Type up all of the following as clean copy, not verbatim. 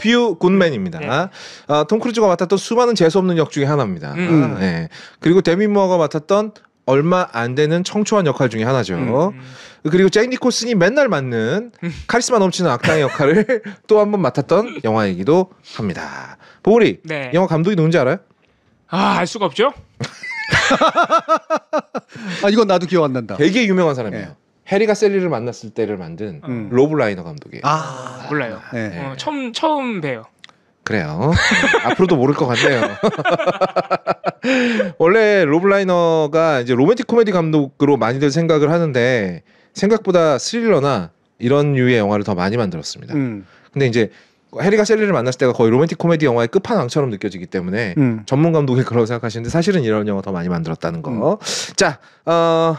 뷰 굿맨입니다. 네. 톰 크루즈가 맡았던 수많은 재수없는 역 중에 하나입니다. 네. 그리고 데미 무어가 맡았던 얼마 안 되는 청초한 역할 중에 하나죠. 그리고 잭 니콜슨이 맨날 맡는 카리스마 넘치는 악당의 역할을 또 한 번 맡았던 영화이기도 합니다. 보글이 네. 영화 감독이 누군지 알아요? 알 수가 없죠. 이건 나도 기억 안 난다. 되게 유명한 사람이에요. 네. 해리가 셀리를 만났을 때를 만든 로브 라이너 감독이에요. 몰라요. 네. 처음 봬요. 그래요. 앞으로도 모를 것 같네요. 원래 로브 라이너가 이제 로맨틱 코미디 감독으로 많이들 생각을 하는데 생각보다 스릴러나 이런 류의 영화를 더 많이 만들었습니다. 근데 이제 해리가 셀리를 만났을 때가 거의 로맨틱 코미디 영화의 끝판왕처럼 느껴지기 때문에 전문 감독이 그러고 생각하시는데 사실은 이런 영화 더 많이 만들었다는 거. 자,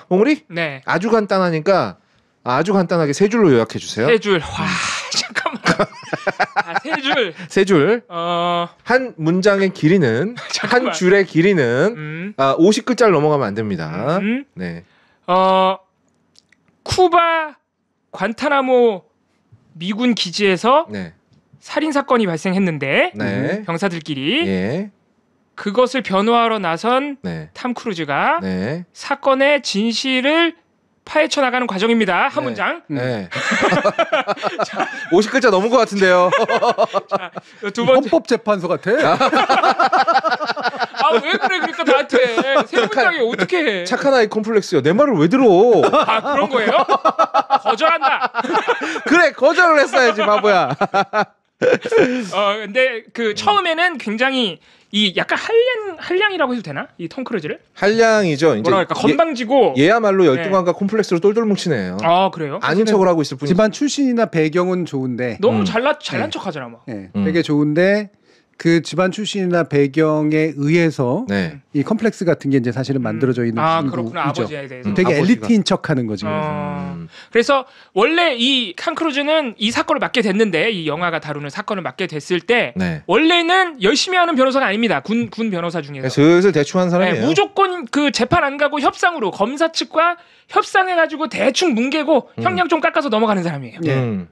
몽우리? 네. 아주 간단하니까 아주 간단하게 세 줄로 요약해 주세요. 세 줄. 와, 잠깐만. 세 줄. 세 줄. 어, 한 문장의 길이는 잠깐만. 한 줄의 길이는 50글자를 넘어가면 안 됩니다. 네. 쿠바 관타나모 미군 기지에서 네. 살인 사건이 발생했는데 네. 병사들끼리 예. 그것을 변호하러 나선 네. 탐 크루즈가 네. 사건의 진실을 파헤쳐 나가는 과정입니다. 한 네. 문장. 네. 50글자 넘은 것 같은데요. 자, 두 번째. 헌법재판소 같아. 왜 그래 그러니까 나한테 세 문장이 어떻게 해? 착한 아이 콤플렉스요. 내 말을 왜 들어? 그런 거예요? 거절한다. 그래, 거절을 했어야지, 바보야. 근데 그 처음에는 굉장히 이 약간 한량이라고 해도 되나? 이 톰 크루즈를? 한량이죠. 이제 뭐라 할까? 건방지고. 얘야말로 열등감과 콤플렉스로 똘똘 뭉치는 애요. 그래요? 아닌 척을 하고 있을 뿐이지. 집안 출신이나 배경은 좋은데 너무 잘난 척하잖아, 뭐. 되게 좋은데 그 집안 출신이나 배경에 의해서 네. 이 컴플렉스 같은 게 이제 사실은 만들어져 있는 친구죠. 그렇구나. 아버지에 대해서. 되게 아버지가. 엘리트인 척하는 거지. 그래서 원래 이 탐 크루즈는 이 사건을 맡게 됐는데 이 영화가 다루는 사건을 맡게 됐을 때 네. 원래는 열심히 하는 변호사가 아닙니다. 군 변호사 중에서. 슬슬 대충 한 사람이에요. 무조건 그 재판 안 가고 협상으로 검사 측과 협상해가지고 대충 뭉개고 형량 좀 깎아서 넘어가는 사람이에요.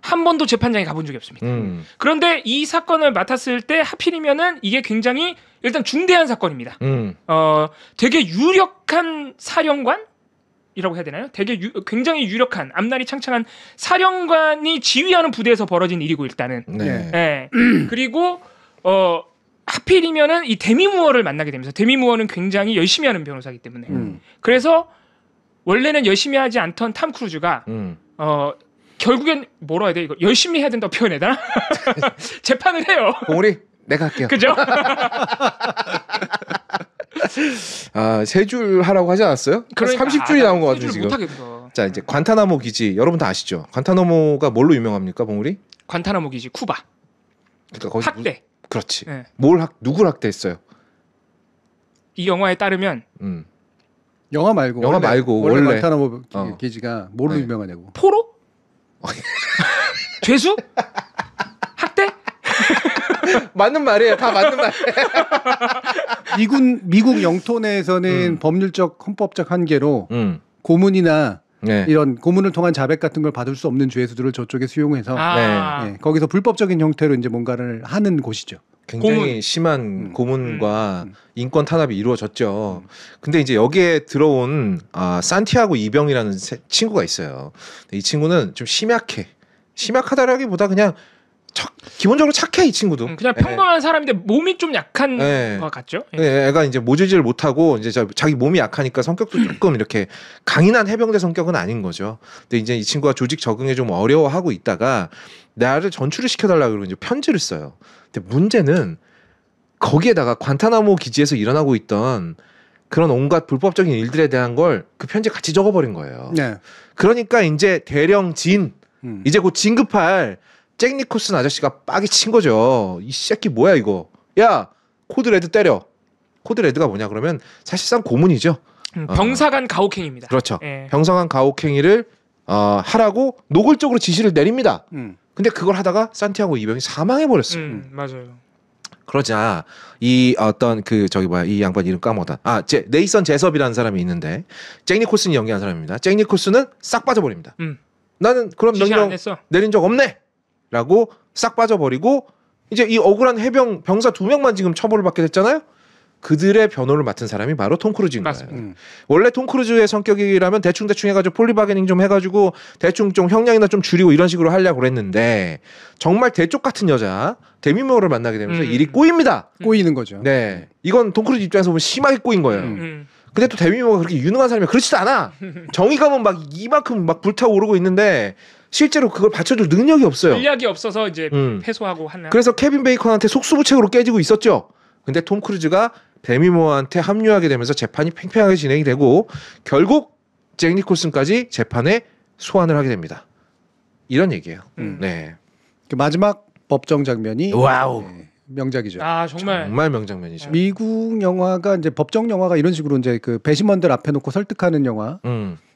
한 번도 재판장에 가본 적이 없습니다. 그런데 이 사건을 맡았을 때 하필이면은 이게 굉장히 일단 중대한 사건입니다. 되게 유력한 사령관이라고 해야 되나요? 되게 굉장히 유력한 앞날이 창창한 사령관이 지휘하는 부대에서 벌어진 일이고 일단은. 네. 그리고 하필이면은 이 데미 무어를 만나게 되면서 데미 무어는 굉장히 열심히 하는 변호사이기 때문에 그래서 원래는 열심히 하지 않던 탐 크루즈가 결국엔 뭐라 해야 돼 이거 열심히 해야 된다고 표현해야 되나? 재판을 해요. 봉우리 내가 할게요. 그죠? 세 줄 하라고 하지 않았어요? 그러니까, 30줄이 나온 것 같은데 지금. 못하겠어. 자, 이제 관타나모 기지 여러분 다 아시죠? 관타나모가 뭘로 유명합니까, 봉우리? 관타나모 기지 쿠바. 그러니까 거기서 학대. 그렇지. 네. 누굴 학대했어요? 이 영화에 따르면 영화 말고 원래 관타나모 기지가 뭘로 유명하냐고. 포로? 죄수? 학대? 맞는 말이에요. 다 맞는 말이에요. 미국 영토 내에서는 법률적 헌법적 한계로 고문이나 이런 고문을 통한 자백 같은 걸 받을 수 없는 죄수들을 저쪽에 수용해서 거기서 불법적인 형태로 이제 뭔가를 하는 곳이죠. 굉장히 심한 고문과 인권 탄압이 이루어졌죠. 근데 이제 여기에 들어온 산티아고 이병이라는 친구가 있어요. 이 친구는 좀 심약하다라기보다 그냥 기본적으로 착해 이 친구도. 그냥 평범한 사람인데 몸이 좀 약한 것 같죠. 애가 이제 모질질 못하고 이제 자기 몸이 약하니까 성격도 조금 이렇게 강인한 해병대 성격은 아닌 거죠. 근데 이제 이 친구가 조직 적응에 좀 어려워하고 있다가 나를 전출을 시켜달라 그러고 이제 편지를 써요. 근데 문제는 거기에다가 관타나모 기지에서 일어나고 있던 그런 온갖 불법적인 일들에 대한 걸 그 편지에 같이 적어버린 거예요. 그러니까 이제 대령 이제 곧 진급할 잭 니콜슨 아저씨가 빡이 친 거죠. 이 새끼 뭐야 이거. 야 코드 레드 때려. 코드 레드가 뭐냐 그러면 사실상 고문이죠. 병사간 가혹행위입니다. 그렇죠. 병사간 가혹행위를 하라고 노골적으로 지시를 내립니다. 근데 그걸 하다가 산티아고 이병이 사망해 버렸어요. 맞아요. 그러자 이 어떤 이 양반 이름 까먹었다. 네이선 제섭이라는 사람이 있는데 잭 니콜슨이 연기한 사람입니다. 잭 니콜슨은 싹 빠져버립니다. 나는 그런 지시 명령 안 했어. 내린 적 없네라고 싹 빠져버리고 이제 이 억울한 병사 2명만 지금 처벌을 받게 됐잖아요. 그들의 변호를 맡은 사람이 바로 톰 크루즈인 거예요. 원래 톰 크루즈의 성격이라면 대충 해가지고 폴리바게닝 좀 해가지고 대충 좀 형량이나 좀 줄이고 이런 식으로 하려고 그랬는데 정말 대쪽 같은 여자 데미 무어를 만나게 되면서 일이 꼬입니다. 꼬이는 거죠. 네, 이건 톰 크루즈 입장에서 보면 심하게 꼬인 거예요. 근데 또 데미 무어가 그렇게 유능한 사람이 그렇지도 않아. 정의감은 막 이만큼 막 불타오르고 있는데 실제로 그걸 받쳐줄 능력이 없어요. 전략이 없어서 이제 패소하고 하는. 그래서 케빈 베이컨한테 속수무책으로 깨지고 있었죠. 근데 톰 크루즈가 데미 무어한테 합류하게 되면서 재판이 팽팽하게 진행이 되고 결국 잭 니콜슨까지 재판에 소환을 하게 됩니다. 이런 얘기예요. 네. 그 마지막 법정 장면이 와우. 네, 명작이죠. 아 정말 명장면이죠. 미국 영화가 이제 법정 영화가 이런 식으로 이제 그 배심원들 앞에 놓고 설득하는 영화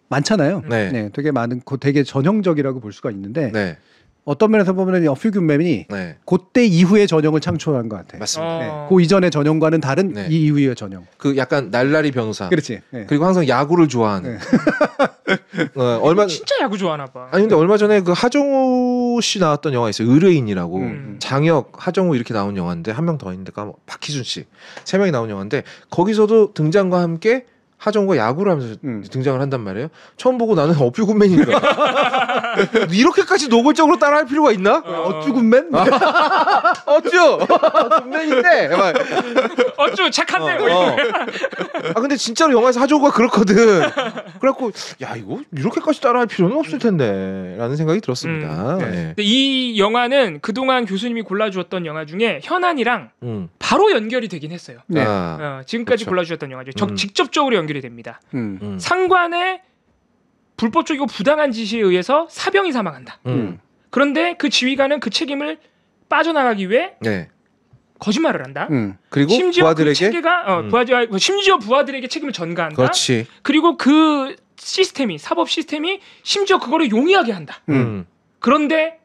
많잖아요. 네. 네, 되게 많은, 되게 전형적이라고 볼 수가 있는데 네. 어떤 면에서 보면 어퓨 균맨이 네. 그때 이후의 전형을 창출한 것 같아요. 맞습니다. 네, 그 이전의 전형과는 다른 네. 이 이후의 전형. 그 약간 날라리 변호사. 그렇지. 네. 그리고 항상 야구를 좋아하는. 얼마 진짜 야구 좋아하나 봐. 아니 근데 얼마 전에 그 하정우 씨 나왔던 영화 있어요. 의뢰인이라고. 장혁, 하정우 이렇게 나온 영화인데 한 명 더 있는데 박희준 씨 3명이 나온 영화인데 거기서도 등장과 함께 하정우가 야구를 하면서 등장을 한단 말이에요. 처음 보고 나는 어퓨 굿맨인가. 이렇게까지 노골적으로 따라할 필요가 있나? 어쭈 굿맨? 어쭈 굿맨인데. 어쭈 착한데. 아 근데 진짜로 영화에서 하정우가 그렇거든. 그래갖고 야 이거 이렇게까지 따라할 필요는 없을 텐데라는 생각이 들었습니다. 네. 근데 이 영화는 그동안 교수님이 골라주었던 영화 중에 현안이랑 바로 연결이 되긴 했어요. 네. 지금까지 그렇죠. 골라주셨던 영화죠. 직접적으로 연결이 됩니다. 음. 상관의 불법적이고 부당한 지시에 의해서 사병이 사망한다. 그런데 그 지휘관은 그 책임을 빠져나가기 위해 네. 거짓말을 한다. 그리고 심지어 부하들에게 그 체계가 심지어 부하들에게 책임을 전가한다. 그렇지. 그리고 그 시스템이 사법 시스템이 심지어 그거를 용이하게 한다. 그런데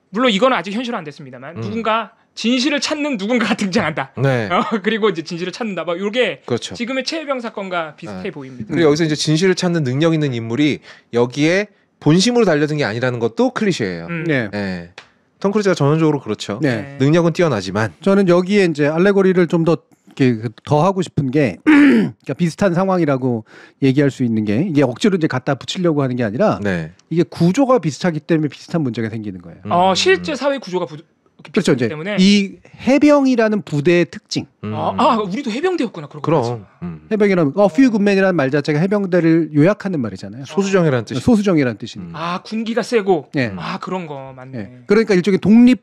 물론 이건 아직 현실화 안 됐습니다만 누군가 진실을 찾는 누군가가 등장한다. 네. 그리고 이제 진실을 찾는다. 막 이게 그렇죠. 지금의 최혜병 사건과 비슷해 보입니다. 그리고 여기서 이제 진실을 찾는 능력 있는 인물이 여기에 본심으로 달려든 게 아니라는 것도 클리셰예요. 네. 네. 톰 크루즈가 전형적으로 그렇죠. 네. 능력은 뛰어나지만 저는 여기에 이제 알레고리를 좀 더 하고 싶은 게 그러니까 비슷한 상황이라고 얘기할 수 있는 게 이게 억지로 이제 갖다 붙이려고 하는 게 아니라 네. 이게 구조가 비슷하기 때문에 비슷한 문제가 생기는 거예요. 실제 사회 구조가 그렇죠. 이제 때문에 이 해병이라는 부대의 특징. 우리도 해병대였구나. 그럼. 해병이라는 few good men이라는 말 자체가 해병대를 요약하는 말이잖아요. 소수정이라는 뜻이. 소수정이라는 뜻입니다. 군기가 세고. 네. 그런 거 맞네. 네. 그러니까 일종의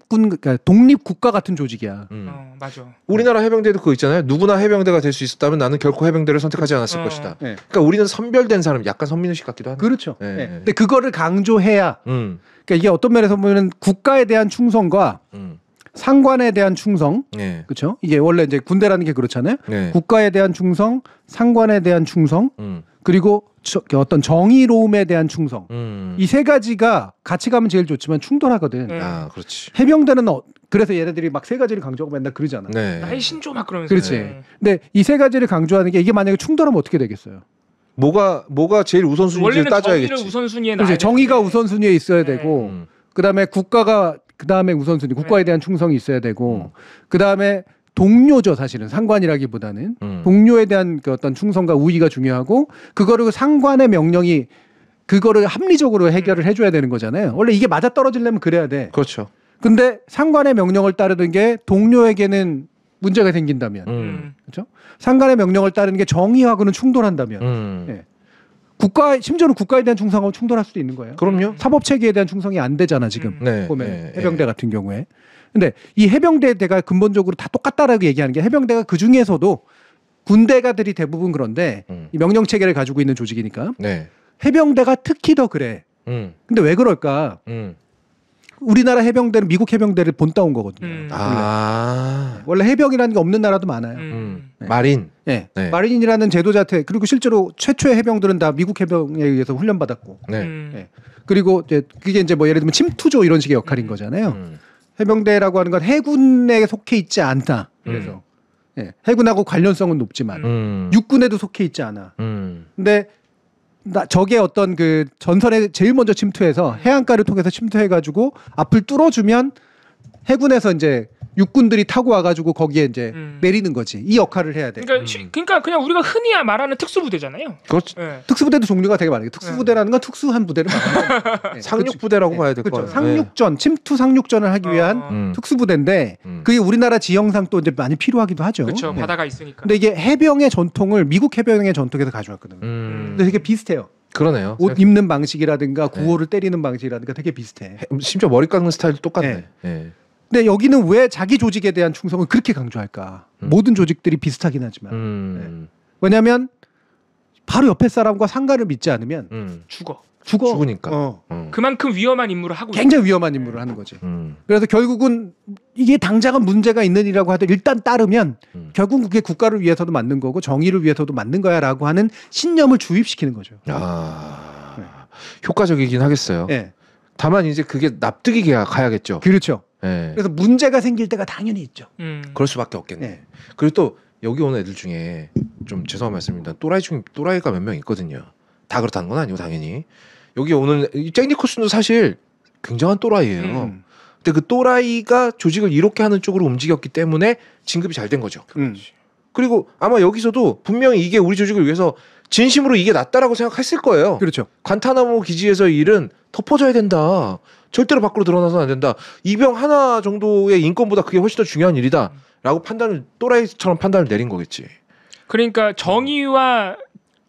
그러니까 독립국가 같은 조직이야. 맞아. 우리나라 해병대도 그거 있잖아요. 누구나 해병대가 될 수 있었다면 나는 결코 해병대를 선택하지 않았을 것이다. 네. 그러니까 우리는 선별된 사람, 약간 선민의식 같기도 하네. 그렇죠. 네. 네. 근데 그거를 강조해야. 그러니까 이게 어떤 면에서 보면 국가에 대한 충성과 상관에 대한 충성, 네. 그렇죠? 이게 원래 이제 군대라는 게 그렇잖아요. 네. 국가에 대한 충성, 상관에 대한 충성, 그리고 어떤 정의로움에 대한 충성. 이 세 가지가 같이 가면 제일 좋지만 충돌하거든. 그렇지. 해병대는 그래서 얘네들이 막 세 가지를 강조하고 맨날 그러잖아. 네. 나의 신조 막 그러면서. 그렇지. 네. 근데 이 세 가지를 강조하는 게 이게 만약에 충돌하면 어떻게 되겠어요? 뭐가 제일 우선순위인지 원래는 따져야겠지. 정의를 우선순위에 그렇지. 정의가 우선순위에 있어야 네. 되고, 그다음에 국가가 그다음에 우선순위, 국가에 대한 충성이 있어야 되고, 그다음에 동료죠, 사실은. 상관이라기보다는 동료에 대한 그 어떤 충성과 우위가 중요하고, 그거를 상관의 명령이 그거를 합리적으로 해결을 해줘야 되는 거잖아요. 원래 이게 맞아 떨어지려면 그래야 돼. 그렇죠. 근데 상관의 명령을 따르는 게 동료에게는 문제가 생긴다면, 그렇죠? 상관의 명령을 따르는 게 정의하고는 충돌한다면, 예. 심지어는 국가에 대한 충성하고 충돌할 수도 있는 거예요. 그럼요. 사법 체계에 대한 충성이 안 되잖아 지금. 네, 보면 네, 해병대 같은 경우에. 근데 이 해병대가 근본적으로 다 똑같다라고 얘기하는 게 해병대가 그 중에서도 군대가들이 대부분 그런데 이 명령 체계를 가지고 있는 조직이니까 네. 해병대가 특히 더 그래. 근데 왜 그럴까? 우리나라 해병대는 미국 해병대를 본따온 거거든요. 원래 해병이라는 게 없는 나라도 많아요. 네. 마린. 네. 네. 마린이라는 제도 자체 그리고 실제로 최초의 해병들은 다 미국 해병에 의해서 훈련받았고. 네. 네. 그리고 이제 그게 이제 뭐 예를 들면 침투조 이런 식의 역할인 거잖아요. 해병대라고 하는 건 해군에 속해 있지 않다. 그래서 해군하고 관련성은 높지만 육군에도 속해 있지 않아. 근데 적의 어떤 그 전선에 제일 먼저 침투해서 해안가를 통해서 침투해가지고 앞을 뚫어주면 해군에서 이제 육군들이 타고 와가지고 거기에 이제 내리는 거지. 이 역할을 해야 돼. 그러니까 그냥 우리가 흔히 말하는 특수부대잖아요. 그렇죠. 네. 특수부대도 종류가 되게 많아요. 특수부대라는 건 특수한 부대를 말하는 네. 상륙부대라고 봐야 될 거예요. 상륙전, 침투 상륙전을 하기 위한 특수부대인데 그게 우리나라 지형상 또 이제 많이 필요하기도 하죠. 그렇죠. 바다가 있으니까. 근데 이게 해병의 전통을 미국 해병의 전통에서 가져왔거든요. 근데 되게 비슷해요. 그러네요. 옷 입는 방식이라든가 구호를 때리는 방식이라든가 되게 비슷해. 심지어 머리 깎는 스타일도 똑같네. 네. 근데 여기는 왜 자기 조직에 대한 충성을 그렇게 강조할까? 모든 조직들이 비슷하긴 하지만. 왜냐하면 바로 옆에 사람과 상관을 믿지 않으면 죽으니까. 그만큼 위험한 임무를 하고 굉장히 위험한 임무를 하는 거지. 그래서 결국은 이게 당장은 문제가 있는 일이라고 하더라도 일단 따르면 결국 그게 국가를 위해서도 맞는 거고 정의를 위해서도 맞는 거야라고 하는 신념을 주입시키는 거죠. 효과적이긴 하겠어요. 네. 다만 이제 그게 납득이 가야겠죠. 그렇죠. 네. 그래서 문제가 생길 때가 당연히 있죠. 그럴 수밖에 없겠네. 그리고 또 여기 오는 애들 중에 좀 죄송한 말씀입니다. 또라이가 몇 명 있거든요. 다 그렇다는 건 아니고 당연히 여기 오는 잭 니콜슨도 사실 굉장한 또라이예요. 근데 그 또라이가 조직을 이렇게 하는 쪽으로 움직였기 때문에 진급이 잘 된 거죠. 그리고 아마 여기서도 분명히 이게 우리 조직을 위해서 진심으로 이게 낫다라고 생각했을 거예요. 그렇죠. 관타나모 기지에서 일은 덮어져야 된다. 절대로 밖으로 드러나서는 안 된다. 이병 하나 정도의 인권보다 그게 훨씬 더 중요한 일이다. 라고 또라이처럼 판단을 내린 거겠지. 그러니까 정의와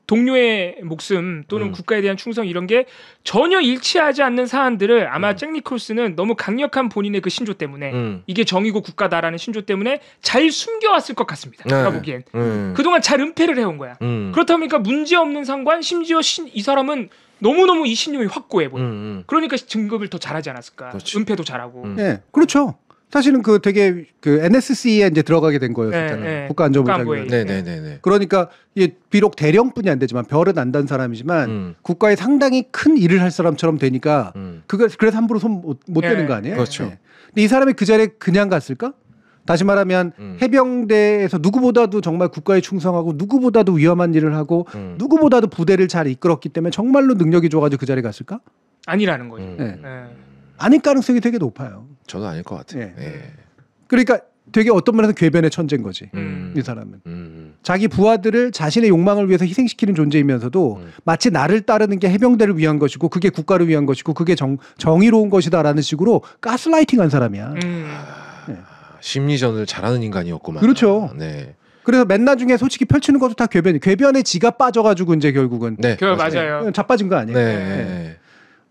동료의 목숨 또는 국가에 대한 충성 이런 게 전혀 일치하지 않는 사안들을 아마 잭 니콜슨은 너무 강력한 본인의 그 신조 때문에 이게 정의고 국가다라는 신조 때문에 잘 숨겨왔을 것 같습니다. 제가 보기엔. 그동안 잘 은폐를 해온 거야. 그렇다 보니까 문제없는 상관 심지어 이 사람은 너무너무 이 신념이 확고해 보여. 그러니까 진급을 더 잘하지 않았을까. 그렇지. 은폐도 잘하고. 네, 그렇죠. 사실은 그 되게 그 NSC에 이제 들어가게 된 거였잖아요. 국가안전보장회. 네. 그러니까 이게 비록 대령뿐이 안 되지만 별은 안 단 사람이지만 국가에 상당히 큰 일을 할 사람처럼 되니까 그래서 함부로 손 못 대는 거 아니에요? 그렇죠. 네. 근데 이 사람이 그 자리에 그냥 갔을까? 다시 말하면 해병대에서 누구보다도 정말 국가에 충성하고 누구보다도 위험한 일을 하고 누구보다도 부대를 잘 이끌었기 때문에 정말로 능력이 좋아가지고 그 자리에 갔을까? 아니라는 거죠. 아닐 가능성이 되게 높아요. 저도 아닐 것 같아요. 그러니까 되게 어떤 면에서 궤변의 천재인 거지. 이 사람은. 자기 부하들을 자신의 욕망을 위해서 희생시키는 존재이면서도 마치 나를 따르는 게 해병대를 위한 것이고 그게 국가를 위한 것이고 그게 정의로운 것이다라는 식으로 가스라이팅한 사람이야. 심리전을 잘하는 인간이었구만. 그렇죠. 네. 그래서 맨날 중에 솔직히 펼치는 것도 다 궤변에 지가 빠져가지고 이제 결국은. 네, 맞아요. 자빠진 거 아니에요. 네.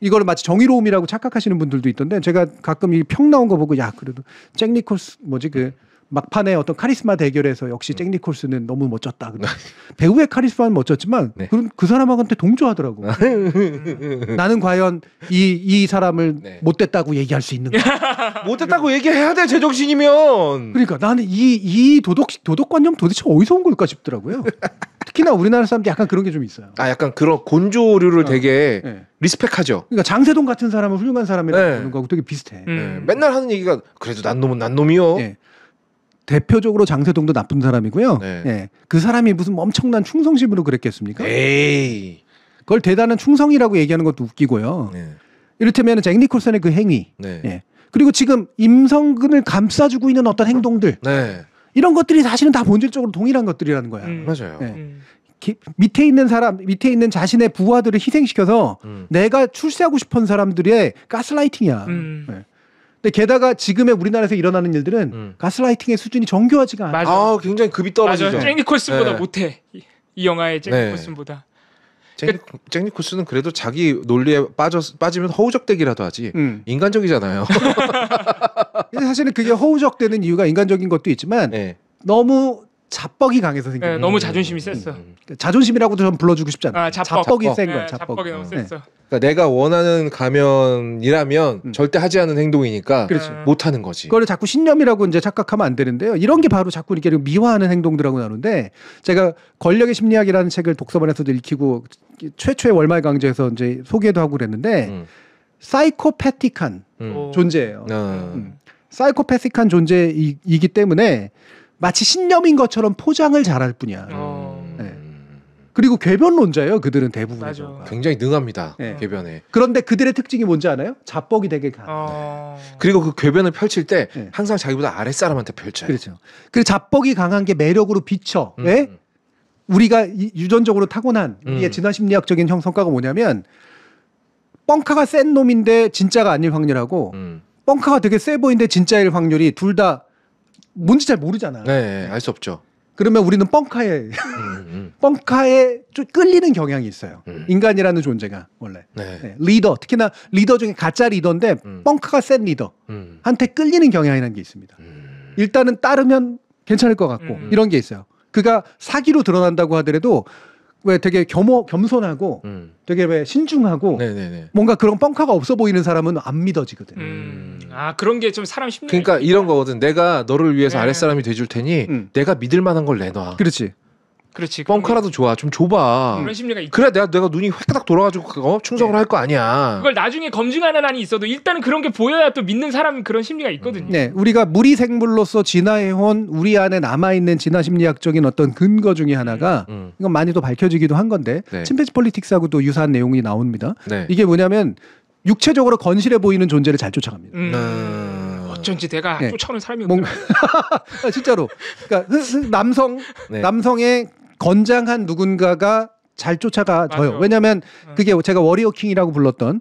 이거를 마치 정의로움이라고 착각하시는 분들도 있던데 제가 가끔 이 평 나온 거 보고 야 그래도 잭 니콜스 그 막판에 어떤 카리스마 대결에서 역시 잭 니콜스는 너무 멋졌다. 배우의 카리스마는 멋졌지만 그 사람한테 동조하더라고. 나는 과연 이 사람을 못됐다고 얘기할 수 있는가? 못됐다고 얘기해야 돼 제정신이면. 그러니까 나는 이 도덕관념 도대체 어디서 온 걸까 싶더라고요. 특히나 우리나라 사람들 약간 그런 게 좀 있어요. 약간 그런 곤조류를 되게 리스펙하죠. 그러니까 장세동 같은 사람은 훌륭한 사람이라고 보는 거하고 되게 비슷해. 맨날 하는 얘기가 그래도 난 놈은 난 놈이요. 대표적으로 장세동도 나쁜 사람이고요. 그 사람이 무슨 엄청난 충성심으로 그랬겠습니까? 에이. 그걸 대단한 충성이라고 얘기하는 것도 웃기고요. 이를테면 잭 니콜슨의 그 행위, 그리고 지금 임성근을 감싸주고 있는 어떤 행동들, 이런 것들이 사실은 다 본질적으로 동일한 것들이라는 거야. 맞아요. 밑에 있는 자신의 부하들을 희생시켜서 내가 출세하고 싶은 사람들의 가스라이팅이야. 근데 게다가 지금의 우리나라에서 일어나는 일들은 가스라이팅의 수준이 정교하지가 않아. 맞아. 굉장히 급이 떨어지죠. 잭 니콜슨보다 못해. 이 영화의 잭 니콜슨보다. 잭 니콜슨은 그래도 자기 논리에 빠지면 허우적대기라도 하지. 인간적이잖아요. 사실은 그게 허우적대는 이유가 인간적인 것도 있지만 너무 자뻑이 강해서 생긴. 너무 자존심이 셌어. 자존심이라고도 좀 불러주고 싶지 않아. 자뻑이 센 거야. 자뻑이 너무 셌어. 그러니까 내가 원하는 가면이라면 절대 하지 않은 행동이니까 못 하는 거지. 그걸 자꾸 신념이라고 이제 착각하면 안 되는데요. 이런 게 바로 자꾸 이렇게 미화하는 행동들하고 나오는데 제가 권력의 심리학이라는 책을 독서반에서도 읽히고 최초의 월말 강좌에서 이제 소개도 하고 그랬는데 사이코패틱한 존재예요. 사이코패틱한 존재이기 때문에 마치 신념인 것처럼 포장을 잘할 뿐이야. 그리고 궤변론자예요. 그들은 대부분. 굉장히 능합니다. 네. 궤변에. 그런데 그들의 특징이 뭔지 아나요? 자뻑이 되게 강해요. 그리고 그 궤변을 펼칠 때 항상 자기보다 아랫사람한테 펼쳐요. 그렇죠. 그리고 자뻑이 강한 게 매력으로 비쳐. 왜? 우리가 유전적으로 타고난 우리의 진화심리학적인 성과가 뭐냐면 뻥카가 센 놈인데 진짜가 아닐 확률하고 뻥카가 되게 세 보이는데 진짜일 확률이 둘 다 뭔지 잘 모르잖아. 네, 알 수 없죠. 그러면 우리는 뻥카에 좀 끌리는 경향이 있어요. 인간이라는 존재가 원래. 네. 리더, 특히나 리더 중에 가짜 리더인데 뻥카가 센 리더한테 끌리는 경향이라는 게 있습니다. 일단은 따르면 괜찮을 것 같고 이런 게 있어요. 그가 사기로 드러난다고 하더라도 왜 되게 겸손하고 되게 왜 신중하고 뭔가 그런 뻥카가 없어 보이는 사람은 안 믿어지거든. 아 그런 게 좀 사람 심리. 그러니까 이런 거거든. 내가 너를 위해서 아랫사람이 돼줄 테니 내가 믿을 만한 걸 내놔. 그렇지. 뻥카라도 좋아. 좀 줘봐. 그런 심리가 있죠. 그래 내가 눈이 획딱 돌아가지고 충성을 할 거 아니야. 그걸 나중에 검증하는 한이 있어도 일단은 그런 게 보여야 또 믿는 사람 그런 심리가 있거든요. 네, 우리가 무리생물로서 진화해온 우리 안에 남아있는 진화심리학적인 어떤 근거 중에 하나가 이건 많이도 밝혀지기도 한 건데 침팬지 폴리틱스하고도 유사한 내용이 나옵니다. 이게 뭐냐면 육체적으로 건실해 보이는 존재를 잘 쫓아갑니다. 어쩐지 내가 쫓아오는 사람이 뭔가 진짜로 그러니까 남성의 건장한 누군가가 잘 쫓아가져요. 왜냐하면 그게 제가 워리어 킹이라고 불렀던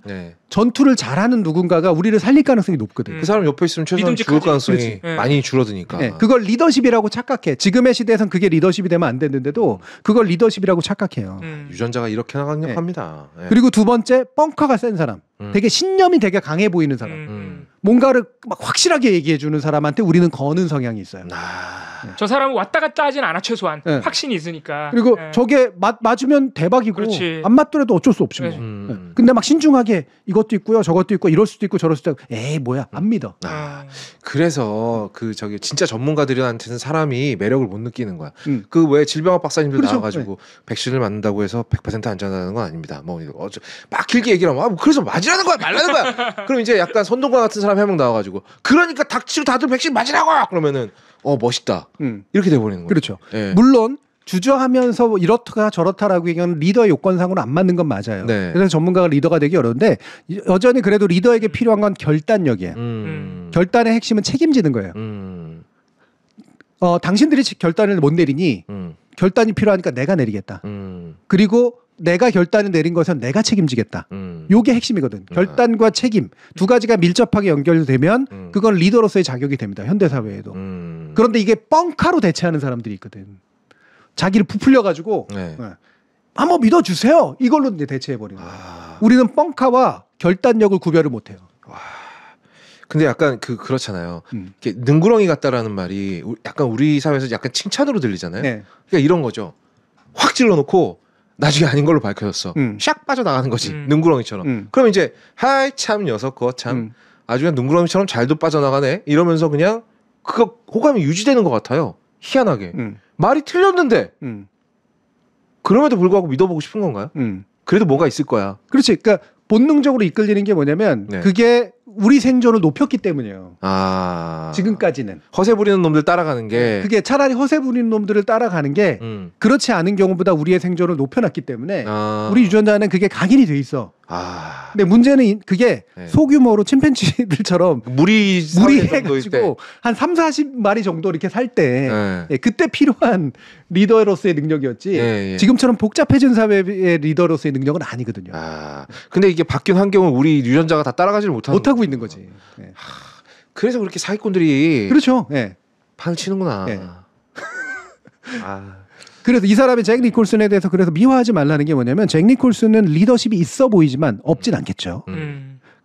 전투를 잘하는 누군가가 우리를 살릴 가능성이 높거든. 그 사람 옆에 있으면 최소한 죽을 가능성이 많이 줄어드니까. 그걸 리더십이라고 착각해. 지금의 시대에선 그게 리더십이 되면 안 되는데도 그걸 리더십이라고 착각해요. 유전자가 이렇게 강력합니다. 그리고 두 번째 뻥카가 센 사람. 되게 신념이 되게 강해 보이는 사람. 뭔가를 막 확실하게 얘기해 주는 사람한테 우리는 거는 성향이 있어요. 저 사람은 왔다 갔다 하진 않아 최소한 확신이 있으니까. 그리고 저게 맞으면 대박이고 안 맞더라도 어쩔 수 없지 뭐. 근데 막 신중하게 이것도 있고요 저것도 있고 이럴 수도 있고 저럴 수도 있고 에이 뭐야 안 믿어. 그래서 진짜 전문가들한테는 사람이 매력을 못 느끼는 거야. 그 왜 질병학 박사님들 나와가지고 백신을 맞는다고 해서 100% 안전하다는 건 아닙니다. 뭐 막 길게 얘기를 하면 그래서 맞으라는 거야 말라는 거야. 그럼 이제 약간 선동가 같은 사람 한 명 나와가지고 그러니까 닥치고 다들 백신 맞으라고 그러면은 멋있다 이렇게 돼버리는 거예요. 그렇죠. 물론 주저하면서 이렇다 저렇다라고 얘기하는 리더의 요건상으로 안 맞는 건 맞아요. 그래서 전문가가 리더가 되기 어려운데 여전히 그래도 리더에게 필요한 건 결단력이에요. 결단의 핵심은 책임지는 거예요. 당신들이 결단을 못 내리니 결단이 필요하니까 내가 내리겠다. 그리고 내가 결단을 내린 것은 내가 책임지겠다. 요게 핵심이거든. 결단과 책임 두 가지가 밀접하게 연결되면 그건 리더로서의 자격이 됩니다. 현대사회에도. 그런데 이게 뻥카로 대체하는 사람들이 있거든. 자기를 부풀려가지고 한번 믿어주세요. 이걸로 이제 대체해버리는 거예요. 우리는 뻥카와 결단력을 구별을 못해요. 근데 약간 그렇잖아요. 이렇게 능구렁이 같다라는 말이 약간 우리 사회에서 약간 칭찬으로 들리잖아요. 그러니까 이런 거죠. 확 찔러놓고 나중에 아닌 걸로 밝혀졌어. 샥 빠져나가는 거지. 능구렁이처럼. 그럼 이제 하이 참 녀석 그거 참 아주 그냥 능구렁이처럼 잘도 빠져나가네 이러면서 그냥 그거 호감이 유지되는 것 같아요. 희한하게. 말이 틀렸는데 그럼에도 불구하고 믿어보고 싶은 건가요? 그래도 뭐가 있을 거야. 그렇지. 그러니까 본능적으로 이끌리는 게 뭐냐면 그게 우리 생존을 높였기 때문이에요. 지금까지는 허세 부리는 놈들 따라가는 게 그게 차라리 허세 부리는 놈들을 따라가는 게 그렇지 않은 경우보다 우리의 생존을 높여놨기 때문에 우리 유전자는 그게 각인이 돼 있어. 근데 문제는 그게 소규모로 침팬지들처럼 무리해가지고 한 30-40마리 정도 이렇게 살 때 그때 필요한 리더로서의 능력이었지 지금처럼 복잡해진 사회의 리더로서의 능력은 아니거든요. 근데 이게 바뀐 환경은 우리 유전자가 다 따라가지를 못하고 있는 거지. 그래서 그렇게 사기꾼들이 그렇죠. 판을 치는구나. 그래서 이 사람의 잭 니콜슨에 대해서 그래서 미화하지 말라는 게 뭐냐면 잭 니콜슨은 리더십이 있어 보이지만 없진 않겠죠.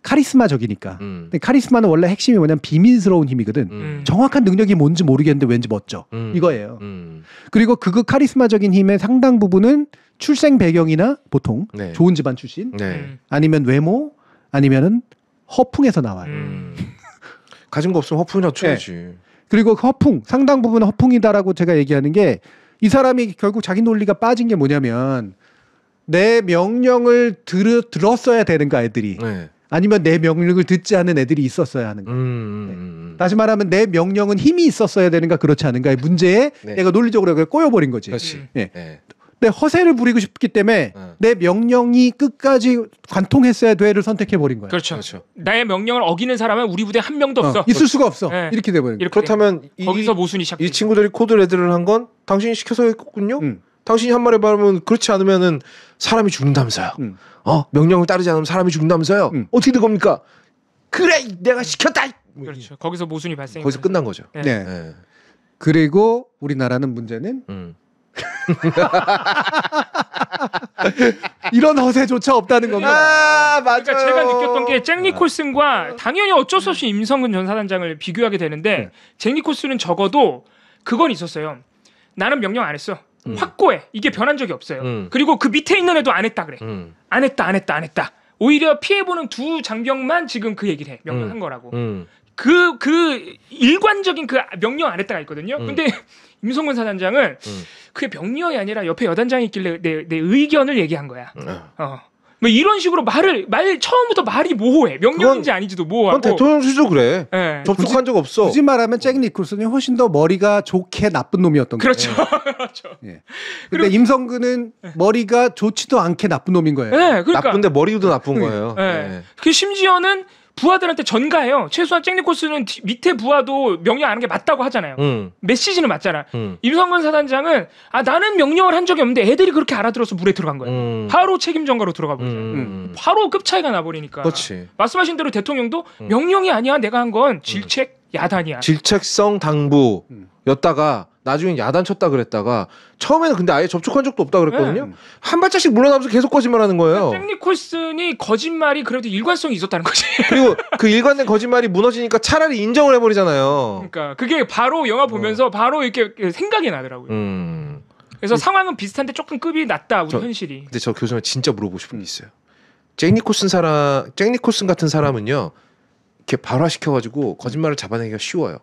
카리스마적이니까. 근데 카리스마는 원래 핵심이 뭐냐면 비밀스러운 힘이거든. 정확한 능력이 뭔지 모르겠는데 왠지 멋져. 이거예요. 그리고 그 카리스마적인 힘의 상당 부분은 출생 배경이나 보통 좋은 집안 출신 아니면 외모 아니면은 허풍에서 나와요. 가진 거 없으면 허풍이라도 쳐야지. 그리고 허풍 상당 부분은 허풍이다라고 제가 얘기하는 게 이 사람이 결국 자기 논리가 빠진 게 뭐냐면 내 명령을 들었어야 되는가 애들이 아니면 내 명령을 듣지 않는 애들이 있었어야 하는가. 다시 말하면 내 명령은 힘이 있었어야 되는가 그렇지 않은가의 문제에 내가 논리적으로 꼬여버린 거지. 내 허세를 부리고 싶기 때문에 내 명령이 끝까지 관통했어야 돼를 선택해버린 거야. 그렇죠. 나의 명령을 어기는 사람은 우리 부대 한 명도 없어. 있을 수가 없어. 네. 이렇게 돼버린 거야. 그렇다면 거기서 모순이 시작. 이 친구들이 코드 레드를 한 건 당신이 시켜서 했군요. 당신이 한 말에 말하면 그렇지 않으면은 사람이 죽는다면서요. 명령을 따르지 않으면 사람이 죽는다면서요. 어떻게 된 겁니까? 그래, 내가 시켰다. 그렇죠. 거기서 모순이 발생. 거기서 끝난 거죠. 네. 네. 그리고 우리나라는 문제는 이런 허세조차 없다는 겁니다. 맞아요. 그러니까 제가 느꼈던 게 잭 니콜슨과 당연히 어쩔 수 없이 임성근 전 사단장을 비교하게 되는데 잭 니콜슨은 적어도 그건 있었어요. 나는 명령 안 했어. 확고해. 이게 변한 적이 없어요. 그리고 그 밑에 있는 애도 안 했다 그래. 안 했다. 오히려 피해보는 두 장병만 지금 그 얘기를 해. 명령한 거라고. 그 일관적인 그 명령 안 했다가 있거든요. 근데 임성근 사단장은 그게 명령이 아니라 옆에 여단장이 있길래 내 의견을 얘기한 거야. 뭐 이런 식으로 처음부터 말이 모호해. 명령인지 아닌지도 모호하고. 그건 대통령실도 그래. 네. 접촉한 적 없어. 굳이 말하면 잭 니콜슨이 훨씬 더 머리가 좋게 나쁜 놈이었던 거예요. 그렇죠. 그렇죠. 예. 근데 임성근은 머리가 좋지도 않게 나쁜 놈인 거예요. 네, 그러니까. 나쁜데 머리도 나쁜 거예요. 네. 네. 그 심지어는 부하들한테 전가해요. 최소한 잭 니콜슨은 밑에 부하도 명령 안 하는 게 맞다고 하잖아요. 메시지는 맞잖아. 임성근 사단장은 나는 명령을 한 적이 없는데 애들이 그렇게 알아들어서 물에 들어간 거예요. 바로 책임 전가로 들어가 버리죠. 바로 급 차이가 나버리니까. 그렇지. 말씀하신 대로 대통령도 명령이 아니야. 내가 한 건 질책 야단이야. 질책성 당부였다가 나중에 야단 쳤다 그랬다가 처음에는 근데 아예 접촉한 적도 없다 그랬거든요. 한 발짝씩 물러나면서 계속 거짓말하는 거예요. 잭 니콜슨이 거짓말이 그래도 일관성이 있었다는 거지. 그리고 그 일관된 거짓말이 무너지니까 차라리 인정을 해버리잖아요. 그러니까 그게 바로 영화 보면서 바로 이렇게 생각이 나더라고요. 그래서 상황은 비슷한데 조금 급이 낮다 우리 현실이. 근데 저 교수님 진짜 물어보고 싶은 게 있어요. 잭 니콜슨 같은 사람은요. 이렇게 발화시켜가지고 거짓말을 잡아내기가 쉬워요.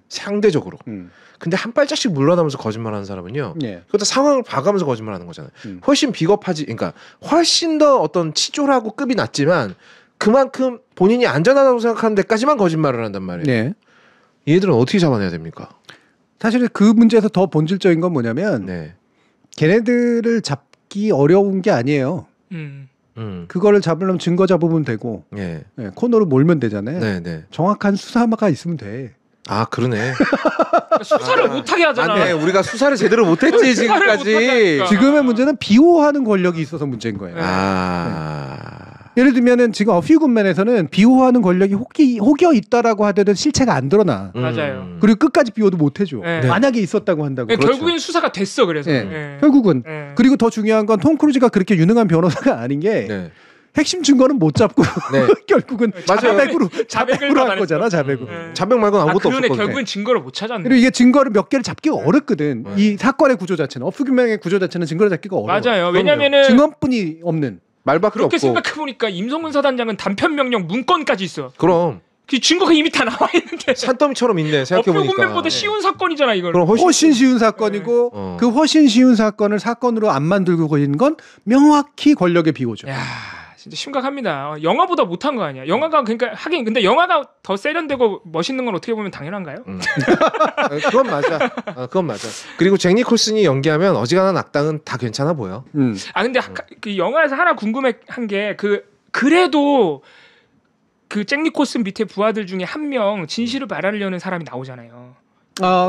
상대적으로. 근데 한 발짝씩 물러나면서 거짓말하는 사람은요. 그것도 상황을 봐가면서 거짓말하는 거잖아요. 훨씬 비겁하지. 그러니까 훨씬 더 어떤 치졸하고 급이 낮지만 그만큼 본인이 안전하다고 생각하는 데까지만 거짓말을 한단 말이에요. 얘들은 어떻게 잡아내야 됩니까? 사실 그 문제에서 더 본질적인 건 뭐냐면 걔네들을 잡기 어려운 게 아니에요. 그거를 잡으려면 증거 잡으면 되고 코너로 몰면 되잖아요. 정확한 수사가 있으면 돼. 아 그러네. 수사를 못하게 하잖아. 맞네. 우리가 수사를 제대로 못했지 지금까지. 지금의 문제는 비호하는 권력이 있어서 문제인 거예요. 예를 들면은 지금 어퓨 굿맨에서는 비호하는 권력이 혹여 있다라고 하더라도 실체가 안 드러나. 맞아요. 그리고 끝까지 비호도 못 해줘. 만약에 있었다고 한다고. 그렇죠. 결국엔 수사가 됐어. 그래서 결국은. 그리고 더 중요한 건 톰 크루즈가 그렇게 유능한 변호사가 아닌 게 핵심 증거는 못 잡고 결국은 자백으로 한 거잖아. 자백 말고는 아무것도 없었거든. 결국엔 증거를 못 찾았네. 그리고 이게 증거를 몇 개를 잡기가 어렵거든. 이 사건의 구조 자체는 어퓨 굿맨의 구조 자체는 증거를 잡기가 어려워. 맞아요. 왜냐면은 증언뿐이 없는. 말밖에 그렇게 없고. 생각해보니까 임성근 사단장은 단편 명령 문건까지 있어. 그럼 그 증거가 이미 다 나와 있는데 산더미처럼 있네. 생각해보니까. 어플 굿맨보다 쉬운 사건이잖아 이거는. 그럼 훨씬 쉬운 사건이고 그 훨씬 쉬운 사건을 사건으로 안 만들고 있는 건 명확히 권력의 비호죠. 야, 진짜 심각합니다. 영화보다 못한 거 아니야. 영화가 그러니까 하긴 근데 영화가 더 세련되고 멋있는 건 어떻게 보면 당연한가요? 그건 맞아. 그건 맞아. 그리고 잭 니콜슨이 연기하면 어지간한 악당은 다 괜찮아 보여. 근데 그 영화에서 하나 궁금한 게 그래도 그 잭 니콜슨 밑에 부하들 중에 한 명 진실을 말하려는 사람이 나오잖아요.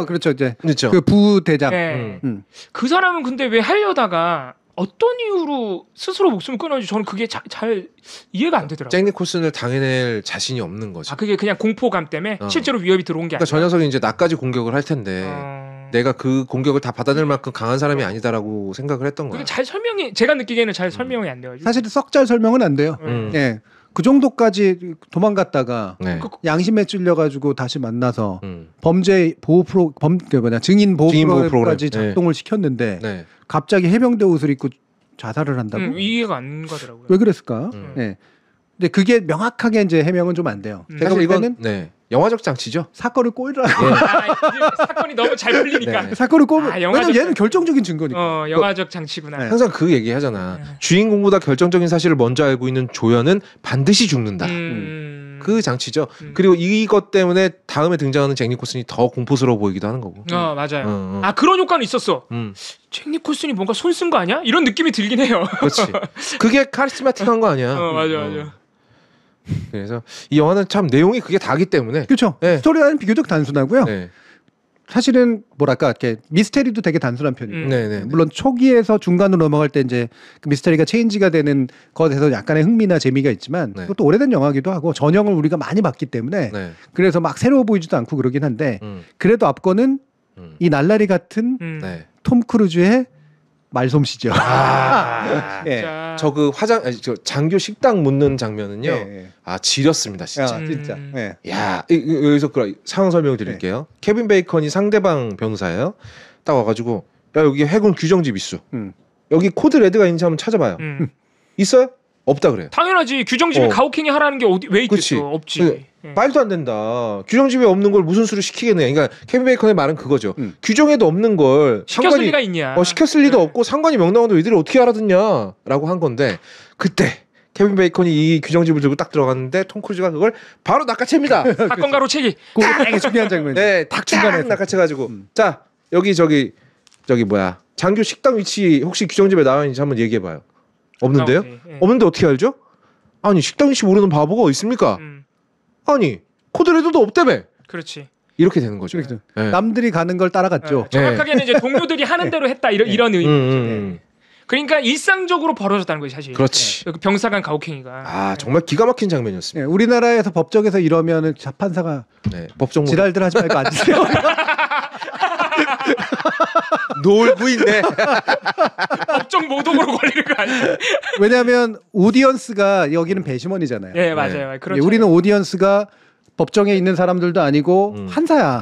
그렇죠. 이제 그렇죠. 그 부대장. 그 사람은 근데 왜 하려다가 어떤 이유로 스스로 목숨을 끊었는지 저는 그게 잘 이해가 안 되더라고요. 잭 니콜슨을 당해낼 자신이 없는 거죠. 그게 그냥 공포감 때문에 실제로 위협이 들어온 게 아니라. 그러니까 저 녀석이 이제 나까지 공격을 할 텐데 내가 그 공격을 다 받아낼 만큼 강한 사람이 아니다라고 생각을 했던 거예요. 그게 제가 느끼기에는 잘 설명이 안 돼요. 사실 썩 잘 설명은 안 돼요. 그 정도까지 도망갔다가 양심에 찔려가지고 다시 만나서 범죄 보호 증인 보호 프로그램까지 작동을 시켰는데 갑자기 해병대 옷을 입고 자살을 한다고? 이해가 안 가더라고요. 왜 그랬을까? 근데 그게 명확하게 이제 해명은 좀 안 돼요. 제가 볼 때는 영화적 장치죠. 사건을 꼬이라고. 사건이 너무 잘 풀리니까. 사건을 꼬면. 왜냐면 얘는 결정적인 증거니까. 영화적 장치구나. 항상 그 얘기 하잖아. 주인공보다 결정적인 사실을 먼저 알고 있는 조연은 반드시 죽는다. 그 장치죠. 그리고 이것 때문에 다음에 등장하는 잭 니콜슨이 더 공포스러워 보이기도 하는 거고. 맞아요. 아 그런 효과는 있었어. 잭 니콜슨이 뭔가 손 쓴 거 아니야? 이런 느낌이 들긴 해요. 그렇지. 그게 카리스마틱한 거 아니야. 맞아. 그래서 이 영화는 참 내용이 그게 다기 때문에. 그렇죠. 네. 스토리라인 비교적 단순하고요. 네. 사실은 뭐랄까 이렇게 미스테리도 되게 단순한 편이고 물론 초기에서 중간으로 넘어갈 때 이제 그 미스테리가 체인지가 되는 것에서 약간의 흥미나 재미가 있지만 그것도 오래된 영화기도 하고 전형을 우리가 많이 봤기 때문에 그래서 막 새로워 보이지도 않고 그러긴 한데 그래도 앞거는 이 날라리 같은 톰 크루즈의 말솜씨죠. 저 그 저 장교 식당 묻는 장면은요. 지렸습니다, 진짜. 진짜. 야, 여기서 그 상황 설명을 드릴게요. 케빈 베이컨이 상대방 병사예요. 딱 와가지고 야 여기 해군 규정집 있어. 여기 코드 레드가 있는지 한번 찾아봐요. 있어요? 없다 그래요. 당연하지. 규정집에 가혹행위 하라는 게 왜 있겠어? 없지. 말도 안 된다. 규정집에 없는 걸 무슨 수로 시키겠네. 그러니까 케빈 베이컨의 말은 그거죠. 규정에도 없는 걸 시켰을 리가 있냐. 시켰을 리도 없고 상관이 명랑한데 이들이 어떻게 알아듣냐라고 한 건데 그때 케빈 베이컨이 이 규정집을 들고 딱 들어갔는데 톰 크루즈가 그걸 바로 낚아챕니다. 사건 가로채기. 되게 중요한 장면. 네, 딱 낚아채가지고 자 여기 저기 뭐야 장교 식당 위치 혹시 규정집에 나와 있는지 한번 얘기해봐요. 없는데요? 없는데 어떻게 알죠? 아니 식당 위치 모르는 바보가 어디 있습니까? 아니 코드레드도 없다며. 그렇지. 이렇게 되는 거죠. 남들이 가는 걸 따라갔죠. 정확하게는 이제 동료들이 하는 대로 했다 이런 의미죠. 그러니까 일상적으로 벌어졌다는 거지 사실. 그렇지. 병사 간 가혹행위가. 정말 기가 막힌 장면이었습니다. 우리나라에서 법정에서 이러면은 판사가 법정 지랄들 하지 말고 앉으세요. 놀부인데 법정 모독으로 걸리는 거 아니야? 왜냐하면 오디언스가 여기는 배심원이잖아요. 네 맞아요. 그렇죠. 우리는 오디언스가 법정에 있는 사람들도 아니고 판사야.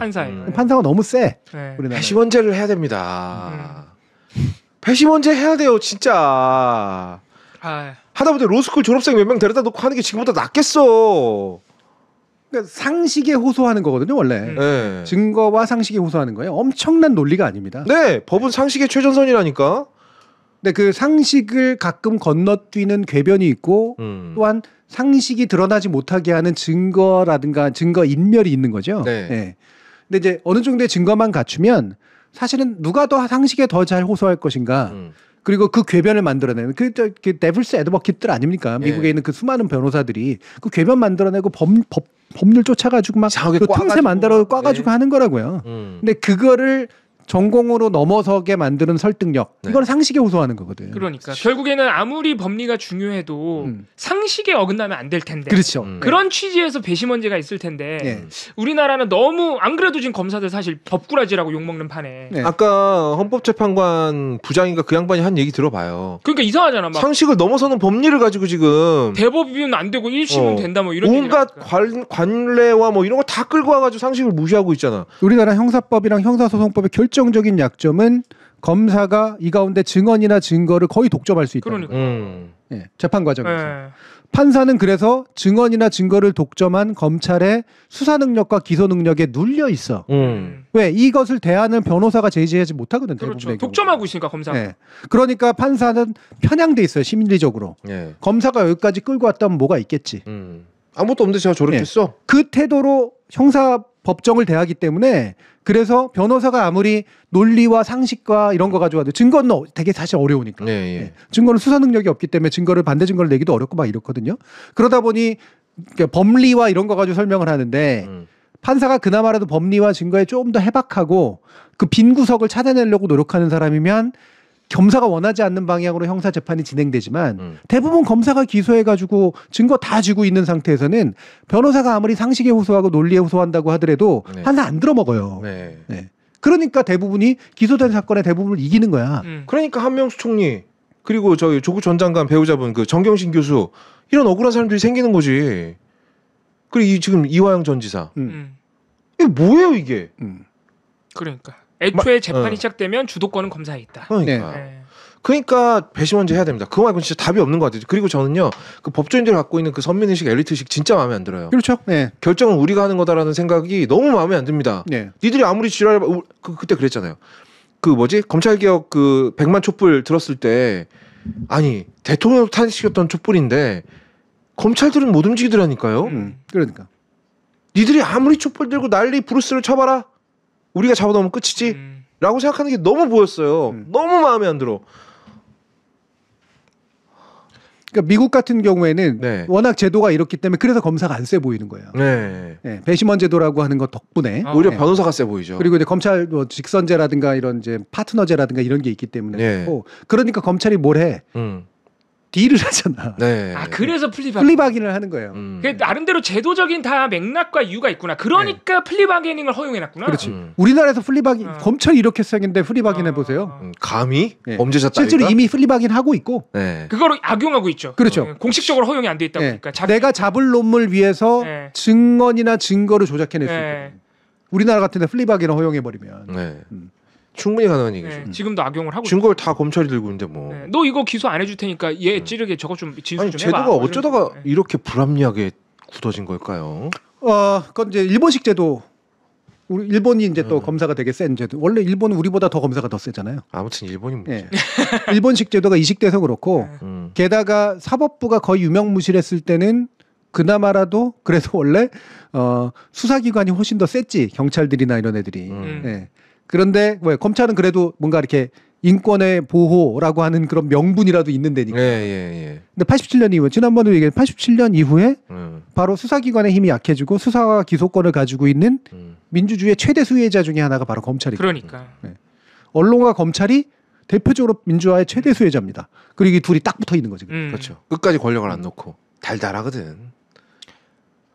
판사가 너무 세. 우리나라. 배심원제를 해야 됩니다. 배심원제 해야 돼요 진짜. 하다못해 로스쿨 졸업생 몇 명 데려다 놓고 하는 게 지금보다 낫겠어. 그러니까 상식에 호소하는 거거든요 원래. 증거와 상식에 호소하는 거예요. 엄청난 논리가 아닙니다. 네, 법은 상식의 최전선이라니까. 근데 그 상식을 가끔 건너뛰는 궤변이 있고 또한 상식이 드러나지 못하게 하는 증거라든가 증거 인멸이 있는 거죠. 근데 이제 어느 정도의 증거만 갖추면 사실은 누가 더 상식에 더 잘 호소할 것인가. 그리고 그 궤변을 만들어내는 그 데블스 애드버킷들 아닙니까? 미국에 있는 그 수많은 변호사들이 그 궤변 만들어내고 법률 쫓아가지고 막 그 틈새 만들어 꽈가지고 하는 거라고요. 근데 그거를 전공으로 넘어서게 만드는 설득력 이건 상식에 호소하는 거거든요. 그러니까 결국에는 아무리 법리가 중요해도 상식에 어긋나면 안 될 텐데. 그렇죠. 그런 취지에서 배심원제가 있을 텐데 우리나라는 너무 안 그래도 지금 검사들 사실 법꾸라지라고 욕먹는 판에. 아까 헌법재판관 부장인가 그 양반이 한 얘기 들어봐요. 그러니까 이상하잖아. 막 상식을 넘어서는 법리를 가지고 지금 대법이면 안 되고 1심은 된다 뭐 이런 온갖 관례와 뭐 이런 거 다 끌고 와가지고 상식을 무시하고 있잖아. 우리나라 형사법이랑 형사소송법의 결정적인 약점은 검사가 이 가운데 증언이나 증거를 거의 독점할 수 있다. 그러니까. 재판 과정에서. 판사는 그래서 증언이나 증거를 독점한 검찰의 수사 능력과 기소 능력에 눌려 있어. 왜? 이것을 대하는 변호사가 제지하지 못하거든. 그렇죠. 독점하고 있으니까 검사가. 그러니까 판사는 편향돼 있어요. 심리적으로. 검사가 여기까지 끌고 왔다면 뭐가 있겠지. 아무것도 없는데 제가 저렇게 했어. 그 태도로 형사 법정을 대하기 때문에 그래서 변호사가 아무리 논리와 상식과 이런 거 가지고 와도 증거는 되게 사실 어려우니까. 증거는 수사 능력이 없기 때문에 반대 증거를 내기도 어렵고 막 이렇거든요. 그러다 보니 법리와 이런 거 가지고 설명을 하는데 판사가 그나마라도 법리와 증거에 조금 더 해박하고 그 빈 구석을 찾아내려고 노력하는 사람이면 검사가 원하지 않는 방향으로 형사 재판이 진행되지만 대부분 검사가 기소해가지고 증거 다 쥐고 있는 상태에서는 변호사가 아무리 상식에 호소하고 논리에 호소한다고 하더라도 판사 안 들어먹어요. 그러니까 대부분이 기소된 사건의 대부분을 이기는 거야. 그러니까 한명수 총리 그리고 저희 조국 전 장관 배우자분 그 정경심 교수 이런 억울한 사람들이 생기는 거지. 그리고 지금 이화영 전 지사 이게 뭐예요 이게? 그러니까. 애초에 재판이 시작되면 주도권은 검사에 있다. 그러니까 배심원제 해야 됩니다. 그거 말고는 진짜 답이 없는 것 같아요. 그리고 저는요, 그 법조인들이 갖고 있는 그 선민의식, 엘리트의식 진짜 마음에 안 들어요. 그렇죠. 결정은 우리가 하는 거다라는 생각이 너무 마음에 안 듭니다. 니들이 아무리 지랄, 그때 그랬잖아요. 그 뭐지? 검찰개혁 그 100만 촛불 들었을 때, 아니 대통령 탄핵시켰던 촛불인데 검찰들은 못 움직이더라니까요. 그러니까. 니들이 아무리 촛불 들고 난리 브루스를 쳐봐라. 우리가 잡아놓으면 끝이지. 라고 생각하는 게 너무 보였어요. 너무 마음에 안 들어. 그러니까 미국 같은 경우에는 네. 워낙 제도가 이렇기 때문에 그래서 검사가 안 세 보이는 거예요. 네. 네, 배심원 제도라고 하는 것 덕분에 오히려 네. 변호사가 세 보이죠. 그리고 이제 검찰 뭐 직선제라든가 이런 이제 파트너제라든가 이런 게 있기 때문에 네. 그렇고 그러니까 검찰이 뭘 해? 딜을 하잖아. 네. 아 그래서 플리바긴을 하는 거예요. 그 나름대로 제도적인 다 맥락과 이유가 있구나. 그러니까 플리바게닝을 허용해놨구나. 그렇지. 우리나라에서 플리바긴 검찰이 이렇게 생긴데 플리바긴 해보세요. 감히 네. 범죄자 따위가 실제로 이미 플리바긴 하고 있고. 네. 그거를 악용하고 있죠. 그렇죠. 공식적으로 허용이 안 돼 있다 보니까. 내가 잡을 놈을 위해서 증언이나 증거를 조작해낼 수 있거든요. 우리나라 같은데 플리바긴을 허용해버리면. 네. 충분히 가능한 얘기죠. 네, 지금도 악용을 하고 증거를 다 검찰이 들고 있는데 뭐. 네, 너 이거 기소 안 해줄 테니까 얘 찌르게 저거 좀 진술 아니, 좀 제도가 해봐. 어쩌다가 이렇게 불합리하게 굳어진 걸까요? 그건 이제 일본식 제도. 우리 일본이 이제 또 검사가 되게 센 제도. 원래 일본은 우리보다 더 검사가 더 세잖아요. 아무튼 일본이 뭐지? 네. 일본식 제도가 이식돼서 그렇고 게다가 사법부가 거의 유명무실했을 때는 그나마라도 그래도 원래 수사기관이 훨씬 더 셌지 경찰들이나 이런 애들이. 네. 그런데 왜 검찰은 그래도 뭔가 이렇게 인권의 보호라고 하는 그런 명분이라도 있는 데니까. 예. 근데 87년 이후에 지난번에 얘기한 87년 이후에 바로 수사기관의 힘이 약해지고 수사와 기소권을 가지고 있는 민주주의의 최대 수혜자 중에 하나가 바로 검찰이고. 그러니까. 네. 언론과 검찰이 대표적으로 민주화의 최대 수혜자입니다. 그리고 이 둘이 딱 붙어 있는 거지. 그렇죠. 끝까지 권력을 안 놓고 달달하거든.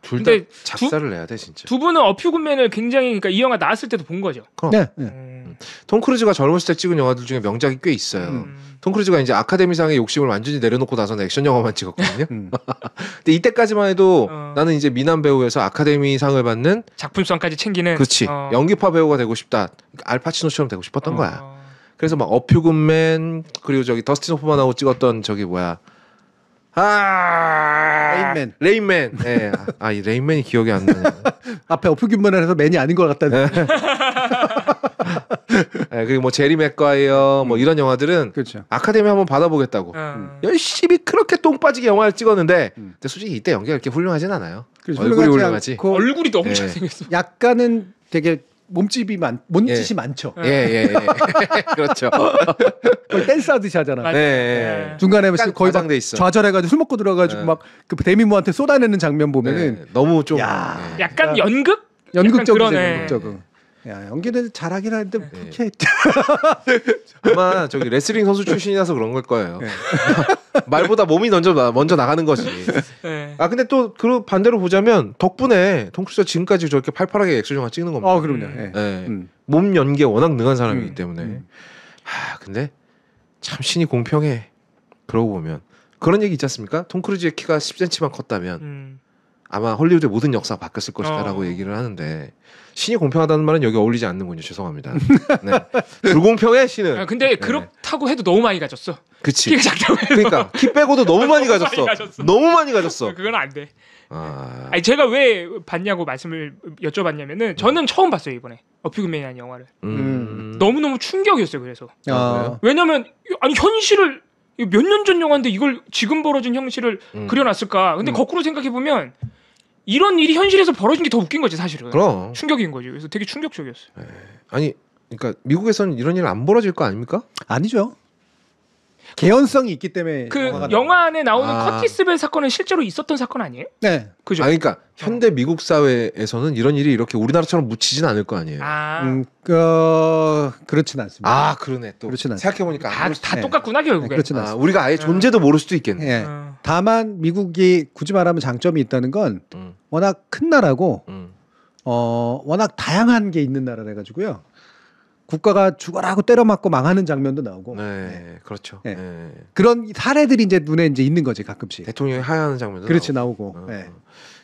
둘 다 작사를 내야 돼 진짜. 두 분은 어퓨군맨을 굉장히 그러니까 이 영화 나왔을 때도 본 거죠. 네. 톰 크루즈가 젊었을 때 찍은 영화들 중에 명작이 꽤 있어요. 톰 크루즈가 이제 아카데미상의 욕심을 완전히 내려놓고 나서는 액션 영화만 찍었거든요. 근데 이때까지만 해도 나는 이제 미남 배우에서 아카데미상을 받는 작품성까지 챙기는. 그렇지. 연기파 배우가 되고 싶다. 알파치노처럼 되고 싶었던 거야. 그래서 막 어퓨군맨 그리고 저기 더스틴 호프만하고 찍었던 저기 뭐야. 레인맨. 네. 이 레인맨이 기억이 안 나네. 앞에 어프균만을 해서 맨이 아닌 것 같다. 네, 그리고 뭐 제리 맥과이어 뭐 이런 영화들은 그렇죠. 아카데미 한번 받아보겠다고 열심히 그렇게 똥 빠지게 영화를 찍었는데 근데 솔직히 이때 연기가 그렇게 훌륭하진 않아요. 그렇죠. 얼굴이 훌륭하지. 얼굴이 너무 잘생겼어. 약간은 되게 몸집이 많죠. 예. 그렇죠. 거의 댄스 하듯이 하잖아. 네. 중간에 거의 돼 있어. 좌절해가지고 술 먹고 들어가지고 막 그 데미모한테 쏟아내는 장면 보면은 너무 좀 약간 연극적이죠. 야, 연기는 잘하긴 하는데 그렇게 아마 저기 레슬링 선수 출신이라서 그런 걸 거예요. 말보다 몸이 먼저 나가는 거지. 근데 또 그 반대로 보자면 덕분에 톰 크루즈가 지금까지 저렇게 팔팔하게 액션 영화 찍는 겁니다. 그럼요. 몸 연기에 워낙 능한 사람이기 때문에. 근데 참 신이 공평해. 그러고 보면 그런 얘기 있지 않습니까? 톰 크루즈의 키가 10cm만 컸다면 아마 hollywood의 모든 역사가 바뀌었을 것이다라고 얘기를 하는데 신이 공평하다는 말은 여기 어울리지 않는군요. 죄송합니다. 네. 불공평해 신은. 근데 그렇다고 해도 너무 많이 가졌어. 그치. 키가 작다고 해도. 그러니까 키 빼고도 너무 많이 가졌어. 너무 많이 가졌어. 그건 안 돼. 아니 제가 왜 봤냐고 말씀을 여쭤봤냐면은 저는 처음 봤어요 이번에 어퓨그맨이라는 영화를. 너무너무 충격이었어요. 그래서 왜냐면 아니 현실을 몇 년 전 영화인데 이걸 지금 벌어진 현실을 그려놨을까. 근데 거꾸로 생각해보면 이런 일이 현실에서 벌어진 게 더 웃긴 거지 사실은. 그럼. 충격인 거지. 그래서 되게 충격적이었어요. 아니 그러니까 미국에서는 이런 일 안 벌어질 거 아닙니까? 아니죠. 개연성이 있기 때문에 그 영화 안에 나오는 커티스 벨 사건은 실제로 있었던 사건 아니에요? 네, 그죠. 그러니까 현대 미국 사회에서는 이런 일이 이렇게 우리나라처럼 묻히진 않을 거 아니에요. 그렇진 않습니다. 그러네 또. 그렇진 않습니다. 생각해 보니까 다 똑같구나 결국에. 그렇진 않습니다. 우리가 아예 존재도 모를 수도 있겠네. 네. 다만 미국이 굳이 말하면 장점이 있다는 건 워낙 큰 나라고 워낙 다양한 게 있는 나라라 가지고요. 국가가 죽어라 하고 때려 맞고 망하는 장면도 나오고. 그렇죠. 그런 사례들이 이제 눈에 이제 있는 거지 가끔씩. 대통령이 하야하는 장면도 그렇지 나오고.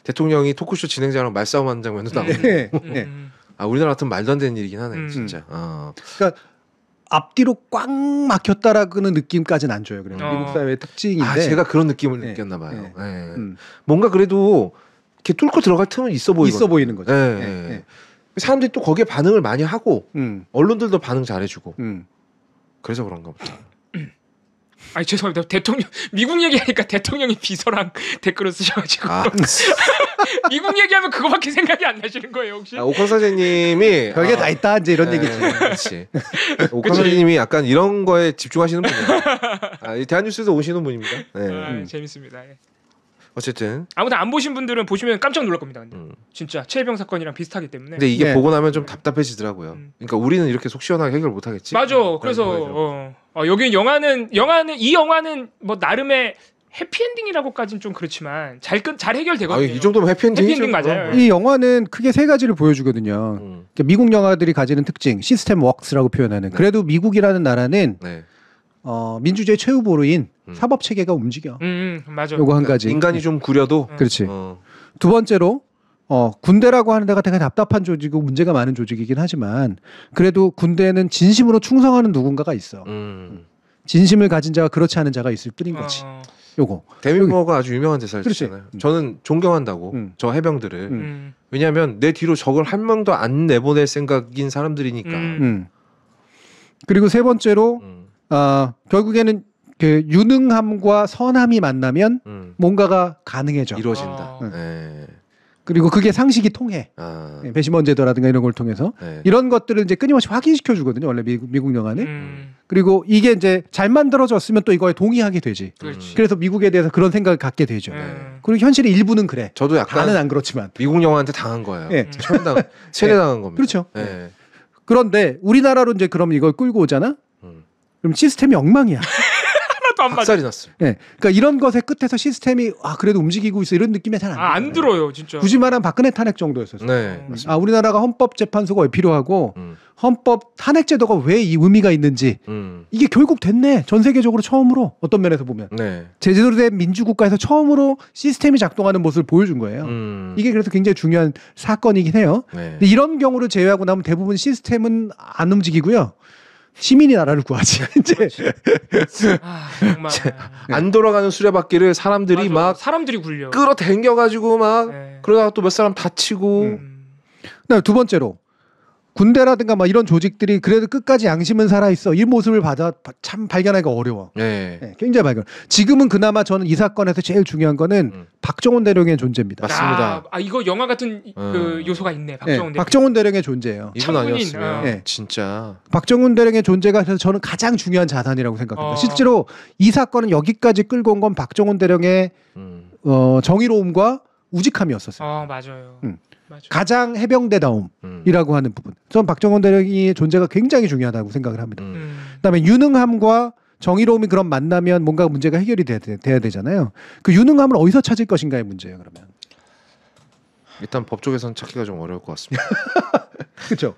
대통령이 토크쇼 진행자랑 말싸움하는 장면도 나오고. 우리나라 같은 말도 안 되는 일이긴 하네, 진짜. 그러니까 앞뒤로 꽉 막혔다라는 느낌까지는 안 줘요. 그러면 미국 사회의 특징인데. 제가 그런 느낌을 느꼈나 봐요. 뭔가 그래도 이렇게 뚫고 들어갈 틈은 있어 보이는 거죠. 사람들이 또 거기에 반응을 많이 하고 언론들도 반응 잘해주고 그래서 그런가 보다. 아니 죄송합니다. 대통령 미국 얘기하니까 대통령이 비서랑 댓글을 쓰셔가지고 미국 얘기하면 그거밖에 생각이 안 나시는 거예요 혹시? 오컨 선생님이 별게 다 있다 이제 이런 얘기지. 그렇지. 오컨 선생님이 약간 이런 거에 집중하시는 분이에요. 대한뉴스에서 오시는 분입니다. 네. 재밌습니다. 예. 어쨌든 아무튼 안 보신 분들은 보시면 깜짝 놀랄 겁니다. 근데 진짜 최혜병 사건이랑 비슷하기 때문에. 근데 이게 보고 나면 좀 답답해지더라고요. 그러니까 우리는 이렇게 속 시원하게 해결 못 하겠지. 맞아. 그래서 여기 영화는 이 영화는 뭐 나름의 해피엔딩이라고까지는 좀 그렇지만 잘 해결되거든요. 이 정도면 해피엔딩이죠. 해피엔딩 맞아요. 이 영화는 크게 세 가지를 보여주거든요. 그러니까 미국 영화들이 가지는 특징, 시스템 웍스라고 표현하는. 그래도 미국이라는 나라는 민주주의 최후보로인 사법 체계가 움직여. 맞아. 요거 한 가지. 인간이 좀 구려도. 그렇지. 두 번째로 군대라고 하는 데가 되게 답답한 조직이고 문제가 많은 조직이긴 하지만 그래도 군대에는 진심으로 충성하는 누군가가 있어. 진심을 가진 자와 그렇지 않은 자가 있을 뿐인 거지. 요거. 데미모어가 아주 유명한 대사를 쓰잖아요. 저는 존경한다고 저 해병들을. 왜냐하면 내 뒤로 적을 한 명도 안 내보낼 생각인 사람들이니까. 그리고 세 번째로 결국에는 그 유능함과 선함이 만나면 뭔가가 가능해져. 이루어진다. 그리고 그게 상식이 통해. 배심원 제도라든가 이런 걸 통해서 이런 것들을 이제 끊임없이 확인시켜 주거든요. 원래 미국 영화는. 그리고 이게 이제 잘 만들어졌으면 또 이거에 동의하게 되지. 그래서 미국에 대해서 그런 생각을 갖게 되죠. 그리고 현실의 일부는 그래. 저도 약간 다는 안 그렇지만 미국 영화한테 당한 거예요. 세뇌당한 겁니다. 그렇죠. 그런데 우리나라로 이제 그럼 이걸 끌고 오잖아. 그럼 시스템이 엉망이야. 박살이 났어요. 그러니까 이런 것의 끝에서 시스템이 그래도 움직이고 있어 이런 느낌이 잘 안 들어요, 진짜. 굳이 말하면 박근혜 탄핵 정도였었어요. 우리나라가 헌법재판소가 왜 필요하고 헌법 탄핵 제도가 왜 이 의미가 있는지 이게 결국 됐네. 전 세계적으로 처음으로 어떤 면에서 보면 제대로 된 민주국가에서 처음으로 시스템이 작동하는 모습을 보여준 거예요. 이게 그래서 굉장히 중요한 사건이긴 해요. 근데 이런 경우를 제외하고 나면 대부분 시스템은 안 움직이고요. 시민이 나라를 구하지. 이제 정말 안 돌아가는 수레바퀴를 사람들이 사람들이 굴려 끌어당겨가지고 그러다가 또 몇 사람 다치고. 그다음에 두 번째로 군대라든가 이런 조직들이 그래도 끝까지 양심은 살아 있어. 이 모습을 참 발견하기가 어려워. 굉장히 발견. 지금은 그나마 저는 이 사건에서 제일 중요한 거는 박정훈 대령의 존재입니다. 맞습니다. 이거 영화 같은 그 요소가 있네. 박정훈 대령의 존재예요. 이분 아니었으면 진짜 박정훈 대령의 존재가 그래서 저는 가장 중요한 자산이라고 생각합니다. 실제로 이 사건은 여기까지 끌고 온 건 박정훈 대령의 정의로움과 우직함이었었어요. 맞아요. 가장 해병대다움이라고 하는 부분. 전 박정훈 대령의 존재가 굉장히 중요하다고 생각을 합니다. 그다음에 유능함과 정의로움이 그럼 만나면 뭔가 문제가 해결이 돼야 되잖아요. 그 유능함을 어디서 찾을 것인가의 문제예요. 그러면 일단 법 쪽에서는 찾기가 좀 어려울 것 같습니다. 그렇죠.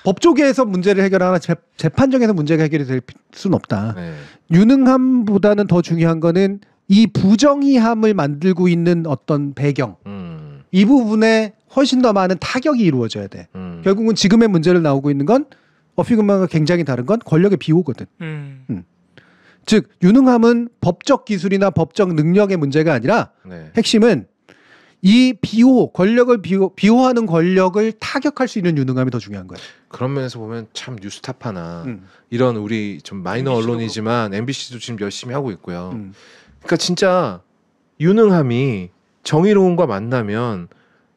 법 쪽에서 문제를 해결하거나 재판정에서 문제가 해결이 될 수는 없다. 유능함보다는 더 중요한 거는 이 부정의함을 만들고 있는 어떤 배경, 이 부분에 훨씬 더 많은 타격이 이루어져야 돼. 결국은 지금의 문제를 나오고 있는 건 어피그만과 굉장히 다른 건 권력의 비호거든. 즉 유능함은 법적 기술이나 법적 능력의 문제가 아니라 핵심은 이 권력을 비호하는 권력을 타격할 수 있는 유능함이 더 중요한 거예요. 그런 면에서 보면 참 뉴스타파나 이런 우리 좀 마이너 언론이지만 MBC도 지금 열심히 하고 있고요. 그러니까 진짜 유능함이 정의로움과 만나면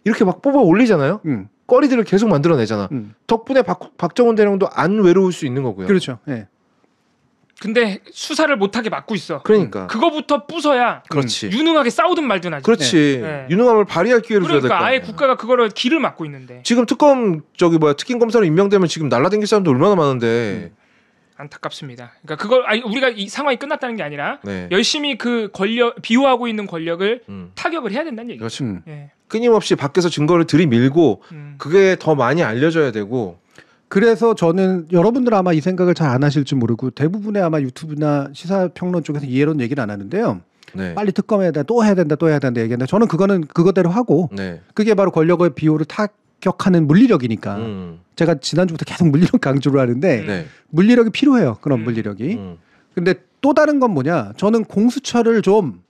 이렇게 뽑아 올리잖아요. 거리들을 계속 만들어내잖아. 덕분에 박정훈 대령도 안 외로울 수 있는 거고요. 그렇죠. 근데 수사를 못하게 막고 있어. 그러니까 그거부터 부숴야 그렇지. 유능하게 싸우든 말든 하지. 그렇지. 유능함을 발휘할 기회를 줘야 될 거 아니야. 아니야. 아예 국가가 그거를 길을 막고 있는데. 지금 특임 검사로 임명되면 지금 날라다닐 사람도 얼마나 많은데. 안타깝습니다. 그러니까 우리가 이 상황이 끝났다는 게 아니라 열심히 그 비호하고 있는 권력을 타격을 해야 된다는 얘기죠. 그렇죠. 끊임없이 밖에서 증거를 들이밀고 그게 더 많이 알려져야 되고. 그래서 저는 여러분들 아마 이 생각을 잘 안 하실지 모르고 대부분의 아마 유튜브나 시사평론 쪽에서 이해론 얘기는 안 하는데요. 빨리 특검해야 된다, 또 해야 된다 얘기하는데 저는 그거는 그거대로 하고 그게 바로 권력의 비호를 타격하는 물리력이니까 제가 지난주부터 계속 물리력 강조를 하는데 물리력이 필요해요. 그런 물리력이. 근데 또 다른 건 뭐냐? 저는 공수처를 좀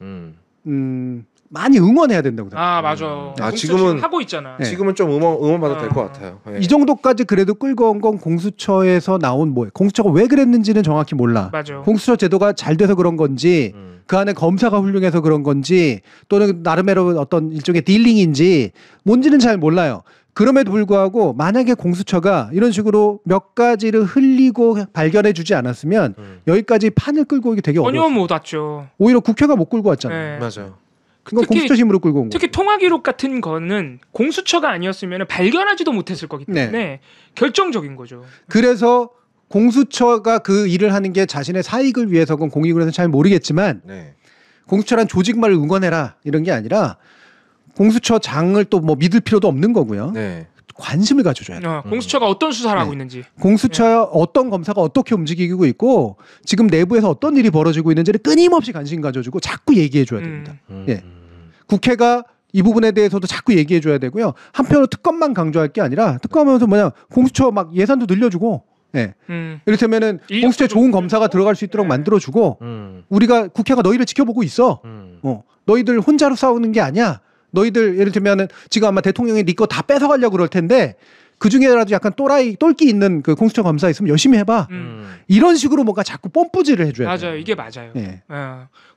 많이 응원해야 된다고 생각해요. 맞아. 지금은 하고 있잖아. 네. 지금은 좀 응원 받아도 될 것 같아요. 네. 이 정도까지 그래도 끌고 온 건 공수처에서 나온 뭐예요? 공수처가 왜 그랬는지는 정확히 몰라. 맞아. 공수처 제도가 잘 돼서 그런 건지 그 안에 검사가 훌륭해서 그런 건지 또는 나름대로 어떤 일종의 딜링인지 뭔지는 잘 몰라요. 그럼에도 불구하고 만약에 공수처가 이런 식으로 몇 가지를 흘리고 발견해 주지 않았으면 여기까지 판을 끌고 오기 되게 어려워요. 전혀 못 왔죠. 오히려 국회가 못 끌고 왔잖아요. 네. 맞아요. 그건 공수처 힘으로 끌고 온 거예요. 특히 통화기록 같은 거는 공수처가 아니었으면 발견하지도 못했을 거기 때문에 결정적인 거죠. 그래서 공수처가 그 일을 하는 게 자신의 사익을 위해서건 공익을 해서 잘 모르겠지만 공수처란 조직만을 응원해라 이런 게 아니라 공수처장을 또 뭐 믿을 필요도 없는 거고요. 관심을 가져줘야 돼요. 공수처가 어떤 수사를 하고 있는지. 공수처 어떤 검사가 어떻게 움직이고 있고 지금 내부에서 어떤 일이 벌어지고 있는지를 끊임없이 관심 가져주고 자꾸 얘기해줘야 됩니다. 국회가 이 부분에 대해서도 자꾸 얘기해줘야 되고요. 한편으로 특검만 강조할 게 아니라 특검하면서 뭐냐 공수처 막 예산도 늘려주고 이를테면은 공수처에 좋은 검사가 들어갈 수 있도록 만들어주고 우리가 국회가 너희를 지켜보고 있어. 너희들 혼자로 싸우는 게 아니야. 너희들 예를 들면은 지금 아마 대통령이 네 거 다 뺏어가려고 그럴 텐데 그 중에라도 약간 똘끼 있는 그 공수처 검사 있으면 열심히 해봐. 이런 식으로 뭔가 자꾸 뽐뿌질을 해줘야 돼요. 맞아요. 이게 맞아요.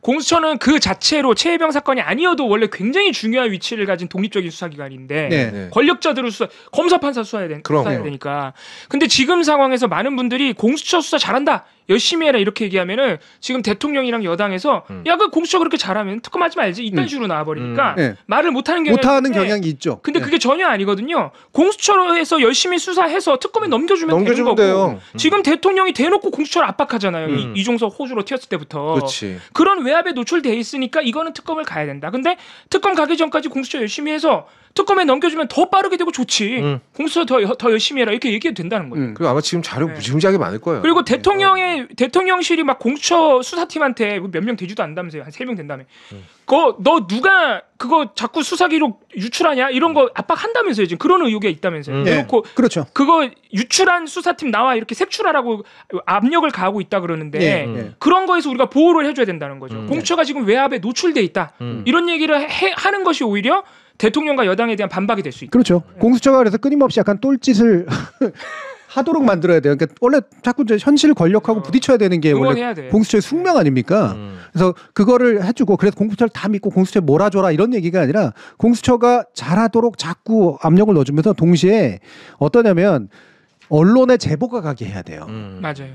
공수처는 그 자체로 최혜병 사건이 아니어도 원래 굉장히 중요한 위치를 가진 독립적인 수사기관인데 권력자들을 검사 판사 수사해야 되니까. 근데 지금 상황에서 많은 분들이 공수처 수사 잘한다. 열심히 해라 이렇게 얘기하면은 지금 대통령이랑 여당에서 야 그 공수처 그렇게 잘하면 특검하지 말지 이딴 식으로 나와버리니까 말을 못하는 경향이 있죠. 근데 그게 전혀 아니거든요. 공수처에서 열심히 수사해서 특검에 넘겨주면 되는 거고 돼요. 지금 대통령이 대놓고 공수처를 압박하잖아요. 이종석 호주로 튀었을 때부터. 그렇지. 그런 외압에 노출돼 있으니까 이거는 특검을 가야 된다. 근데 특검 가기 전까지 공수처 열심히 해서 특검에 넘겨주면 더 빠르게 되고 좋지. 공수처 더 열심히 해라 이렇게 얘기해도 된다는 거예요. 그리고 아마 지금 자료 무지무지하게 많을 거예요. 그리고 대통령실이 막 공수처 수사팀한테 몇 명 되지도 않다면서요. 한 3명 된다며. 너 누가 그거 자꾸 수사 기록 유출하냐 이런 거 압박한다면서요. 지금 그런 의혹이 있다면서요. 그렇고 그렇죠. 그거 유출한 수사팀 나와 이렇게 색출하라고 압력을 가하고 있다 그러는데 그런 거에서 우리가 보호를 해줘야 된다는 거죠. 공수처가 지금 외압에 노출돼 있다. 이런 얘기를 하는 것이 오히려 대통령과 여당에 대한 반박이 될 수 있다. 그렇죠. 공수처가 그래서 끊임없이 약간 똘짓을 하도록 만들어야 돼요. 그러니까 원래 자꾸 이제 현실 권력하고 부딪혀야 되는 게 원래 공수처의 숙명 아닙니까? 그래서 그거를 해주고 그래서 공수처를 다 믿고 공수처에 몰아줘라 이런 얘기가 아니라 공수처가 잘하도록 자꾸 압력을 넣어주면서 동시에 어떠냐면 언론에 제보가 가게 해야 돼요. 맞아요.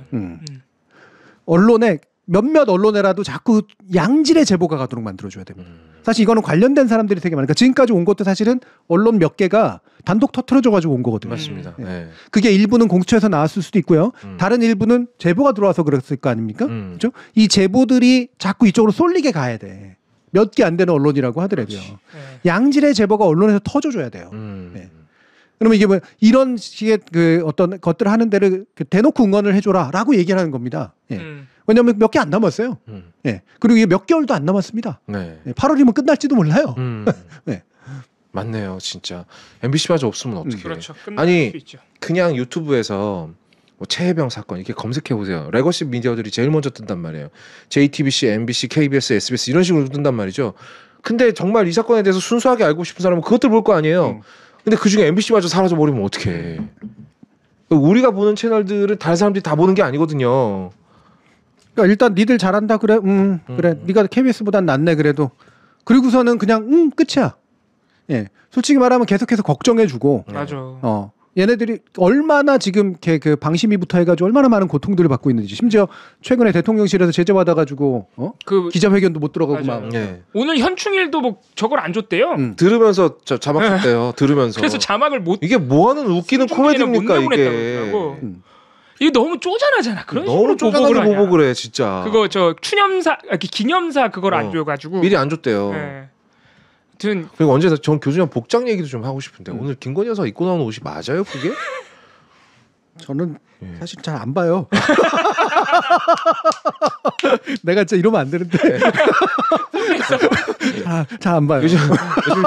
언론에 몇몇 언론에라도 자꾸 양질의 제보가 가도록 만들어줘야 됩니다. 사실 이거는 관련된 사람들이 되게 많으니까 지금까지 온 것도 사실은 언론 몇 개가 단독 터트려져가지고 온 거거든요. 맞습니다. 그게 일부는 공수처에서 나왔을 수도 있고요. 다른 일부는 제보가 들어와서 그랬을 거 아닙니까? 그렇죠? 이 제보들이 자꾸 이쪽으로 쏠리게 가야 돼. 몇 개 안 되는 언론이라고 하더라도요. 양질의 제보가 언론에서 터져줘야 돼요. 그러면 이게 뭐 이런 식의 그 어떤 것들을 하는 데를 대놓고 응원을 해줘라라고 얘기를 하는 겁니다. 왜냐하면 몇 개 안 남았어요. 그리고 이게 몇 개월도 안 남았습니다. 8월이면 끝날지도 몰라요. 맞네요, 진짜. MBC마저 없으면 어떡해. 그렇죠. 아니 그냥 유튜브에서 뭐 최혜병 사건 이렇게 검색해 보세요. 레거시 미디어들이 제일 먼저 뜬단 말이에요. JTBC, MBC, KBS, SBS 이런 식으로 뜬단 말이죠. 근데 정말 이 사건에 대해서 순수하게 알고 싶은 사람은 그것들 볼 거 아니에요. 근데 그 중에 MBC마저 사라져 버리면 어떡해. 우리가 보는 채널들은 다른 사람들이 다 보는 게 아니거든요. 그러니까 일단 니들 잘한다 그래. 그래. 네가 KBS보단 낫네 그래도. 그리고서는 그냥 끝이야. 솔직히 말하면 계속해서 걱정해주고. 맞아. 얘네들이 얼마나 지금 그 방심위부터 해가지고 얼마나 많은 고통들을 받고 있는지. 심지어 최근에 대통령실에서 제재받아가지고 그 기자회견도 못 들어가고 막. 오늘 현충일도 뭐 저걸 안 줬대요. 들으면서 자막 줬대요. 들으면서. 그래서 자막을 못. 이게 뭐하는 웃기는 코미디입니까 이게. 이게 너무 쪼잔하잖아. 그런 너무 쪼잔하게 보복을 해 진짜. 그거 기념사 그걸 안 줘가지고 미리 안 줬대요. 그리고 언제 전 교수님 복장 얘기도 좀 하고 싶은데 오늘 김건희 여사 입고 나오는 옷이 맞아요 그게? 저는 사실 잘 안 봐요. 내가 진짜 이러면 안 되는데. 잘 안 봐요. 요즘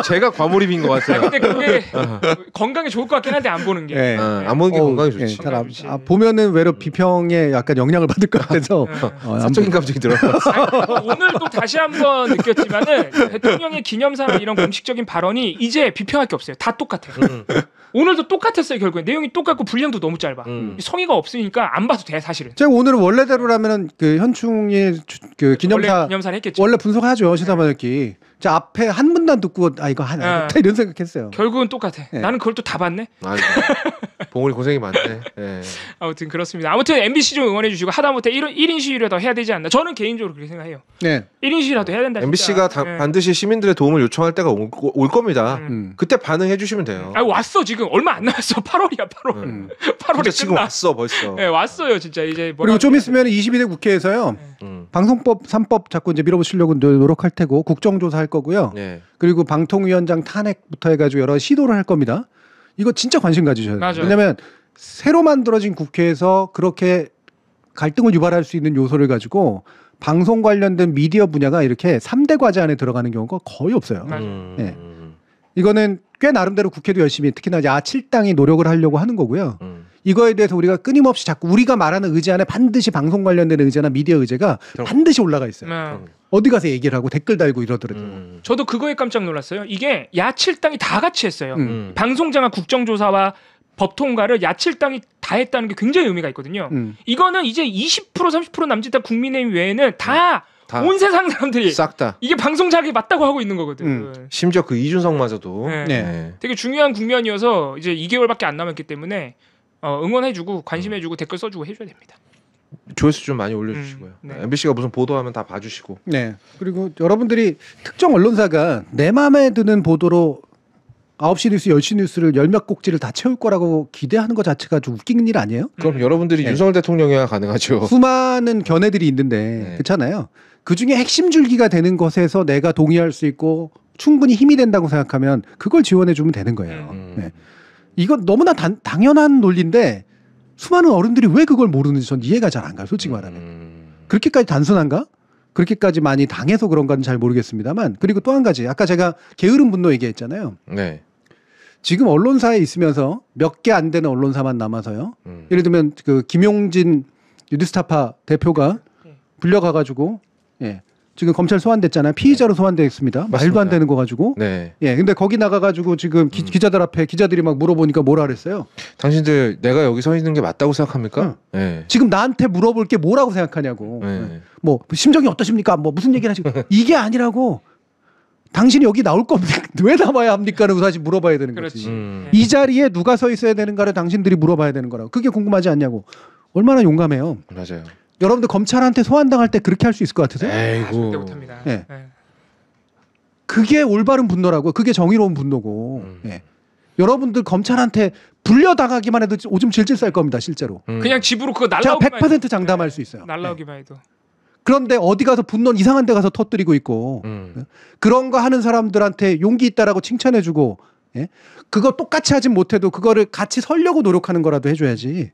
제가 과몰입인 것 같아요. 근데 그게 건강에 좋을 것 같긴 한데 안 보는 게. 네. 안 보는 게 건강에 좋지. 보면은 외로 비평에 약간 영향을 받을 것 같아서 사적인 감정이 들어요. 오늘도 다시 한번 느꼈지만은 대통령의 기념사나 이런 공식적인 발언이 이제 비평할 게 없어요. 다 똑같아요. 오늘도 똑같았어요. 결국에 내용이 똑같고 분량도 너무 짧아. 성의가 없으니까 안 봐도 돼 사실은. 제가 오늘은 원래대로라면은 그 현충일 그 기념사를 했겠죠. 원래 분석하죠 시사반역기. 자 앞에 한 문단 듣고 이거 하나 이런 생각했어요. 결국은 똑같아. 나는 그걸 또 다 봤네. 봉우리 고생이 많네. 네. 아무튼 그렇습니다. 아무튼 MBC 좀 응원해 주시고 하다못해 1인 시위라도 해야 되지 않나. 저는 개인적으로 그렇게 생각해요. 네. 1인 시위라도 해야 된다. MBC가 반드시 시민들의 도움을 요청할 때가 올 겁니다. 그때 반응해 주시면 돼요. 왔어 지금 얼마 안 남았어. 8월이야 8월. 8월에 지금 왔어 벌써. 네 왔어요 진짜 이제. 그리고 좀 있으면 22대 국회에서요. 방송법 3법 자꾸 이제 밀어붙이려고 노력할 테고 국정조사할 거고요. 네. 그리고 방통위원장 탄핵부터 해가지고 여러 시도를 할 겁니다. 이거 진짜 관심 가지셔야 돼요. 맞아요. 왜냐하면 새로 만들어진 국회에서 그렇게 갈등을 유발할 수 있는 요소를 가지고 방송 관련된 미디어 분야가 이렇게 3대 과제 안에 들어가는 경우가 거의 없어요. 네. 이거는 꽤 나름대로 국회도 열심히 특히나 야7당이 노력을 하려고 하는 거고요. 이거에 대해서 우리가 끊임없이 자꾸 우리가 말하는 의제 안에 반드시 방송 관련된 의제나 미디어 의제가 반드시 올라가 있어요. 어디 가서 얘기를 하고 댓글 달고 이러더라고요. 저도 그거에 깜짝 놀랐어요. 이게 야7당이 다 같이 했어요. 방송장악 국정조사와 법 통과를 야7당이 다 했다는 게 굉장히 의미가 있거든요. 이거는 이제 20% 30% 남짓 국민의힘 외에는 다 온 세상 사람들이 싹 다 이게 방송장악이 맞다고 하고 있는 거거든. 심지어 그 이준석마저도 되게 중요한 국면이어서 이제 2개월밖에 안 남았기 때문에 응원해주고 관심해주고 댓글 써주고 해줘야 됩니다. 조회수 좀 많이 올려주시고요. MBC가 무슨 보도하면 다 봐주시고. 네. 그리고 여러분들이 특정 언론사가 내 마음에 드는 보도로 9시 뉴스, 10시 뉴스를 열몇 꼭지를 다 채울 거라고 기대하는 것 자체가 좀 웃긴 일 아니에요? 그럼 여러분들이 윤석열 대통령이야 가능하죠. 수많은 견해들이 있는데 그렇잖아요. 그중에 핵심 줄기가 되는 것에서 내가 동의할 수 있고 충분히 힘이 된다고 생각하면 그걸 지원해 주면 되는 거예요. 네. 이건 너무나 당연한 논리인데 수많은 어른들이 왜 그걸 모르는지 전 이해가 잘 안 가요. 솔직히 말하면. 그렇게까지 단순한가? 그렇게까지 많이 당해서 그런 건 잘 모르겠습니다만. 그리고 또 한 가지. 아까 제가 게으른 분노 얘기했잖아요. 네. 지금 언론사에 있으면서 몇 개 안 되는 언론사만 남아서요. 예를 들면 그 김용진 뉴스타파 대표가 불려가가지고 지금 검찰 소환됐잖아요. 피의자로 소환됐습니다. 맞습니다. 말도 안 되는 거 가지고. 네. 근데 거기 나가가지고 지금 기자들 앞에 기자들이 막 물어보니까 뭐라 그랬어요? 당신들 내가 여기 서 있는 게 맞다고 생각합니까? 네. 지금 나한테 물어볼 게 뭐라고 생각하냐고. 뭐 심정이 어떠십니까? 뭐 무슨 얘기를 하시고 이게 아니라고. 당신이 여기 나올 겁니까? 왜 나와야 합니까?를 사실 물어봐야 되는 거지. 이 자리에 누가 서 있어야 되는가를 당신들이 물어봐야 되는 거라고. 그게 궁금하지 않냐고. 얼마나 용감해요. 맞아요. 여러분들 검찰한테 소환당할 때 그렇게 할 수 있을 것 같으세요? 에이구. 절대 못합니다. 네. 그게 올바른 분노라고. 그게 정의로운 분노고. 여러분들 검찰한테 불려당하기만 해도 오줌 질질 쌀 겁니다. 실제로. 그냥 집으로 그거 날라오기만 해도 100% 장담할 수 있어요. 날라오기만 해도. 그런데 어디 가서 분노는 이상한 데 가서 터뜨리고 있고 그런 거 하는 사람들한테 용기 있다라고 칭찬해주고 그거 똑같이 하진 못해도 그거를 같이 서려고 노력하는 거라도 해줘야지.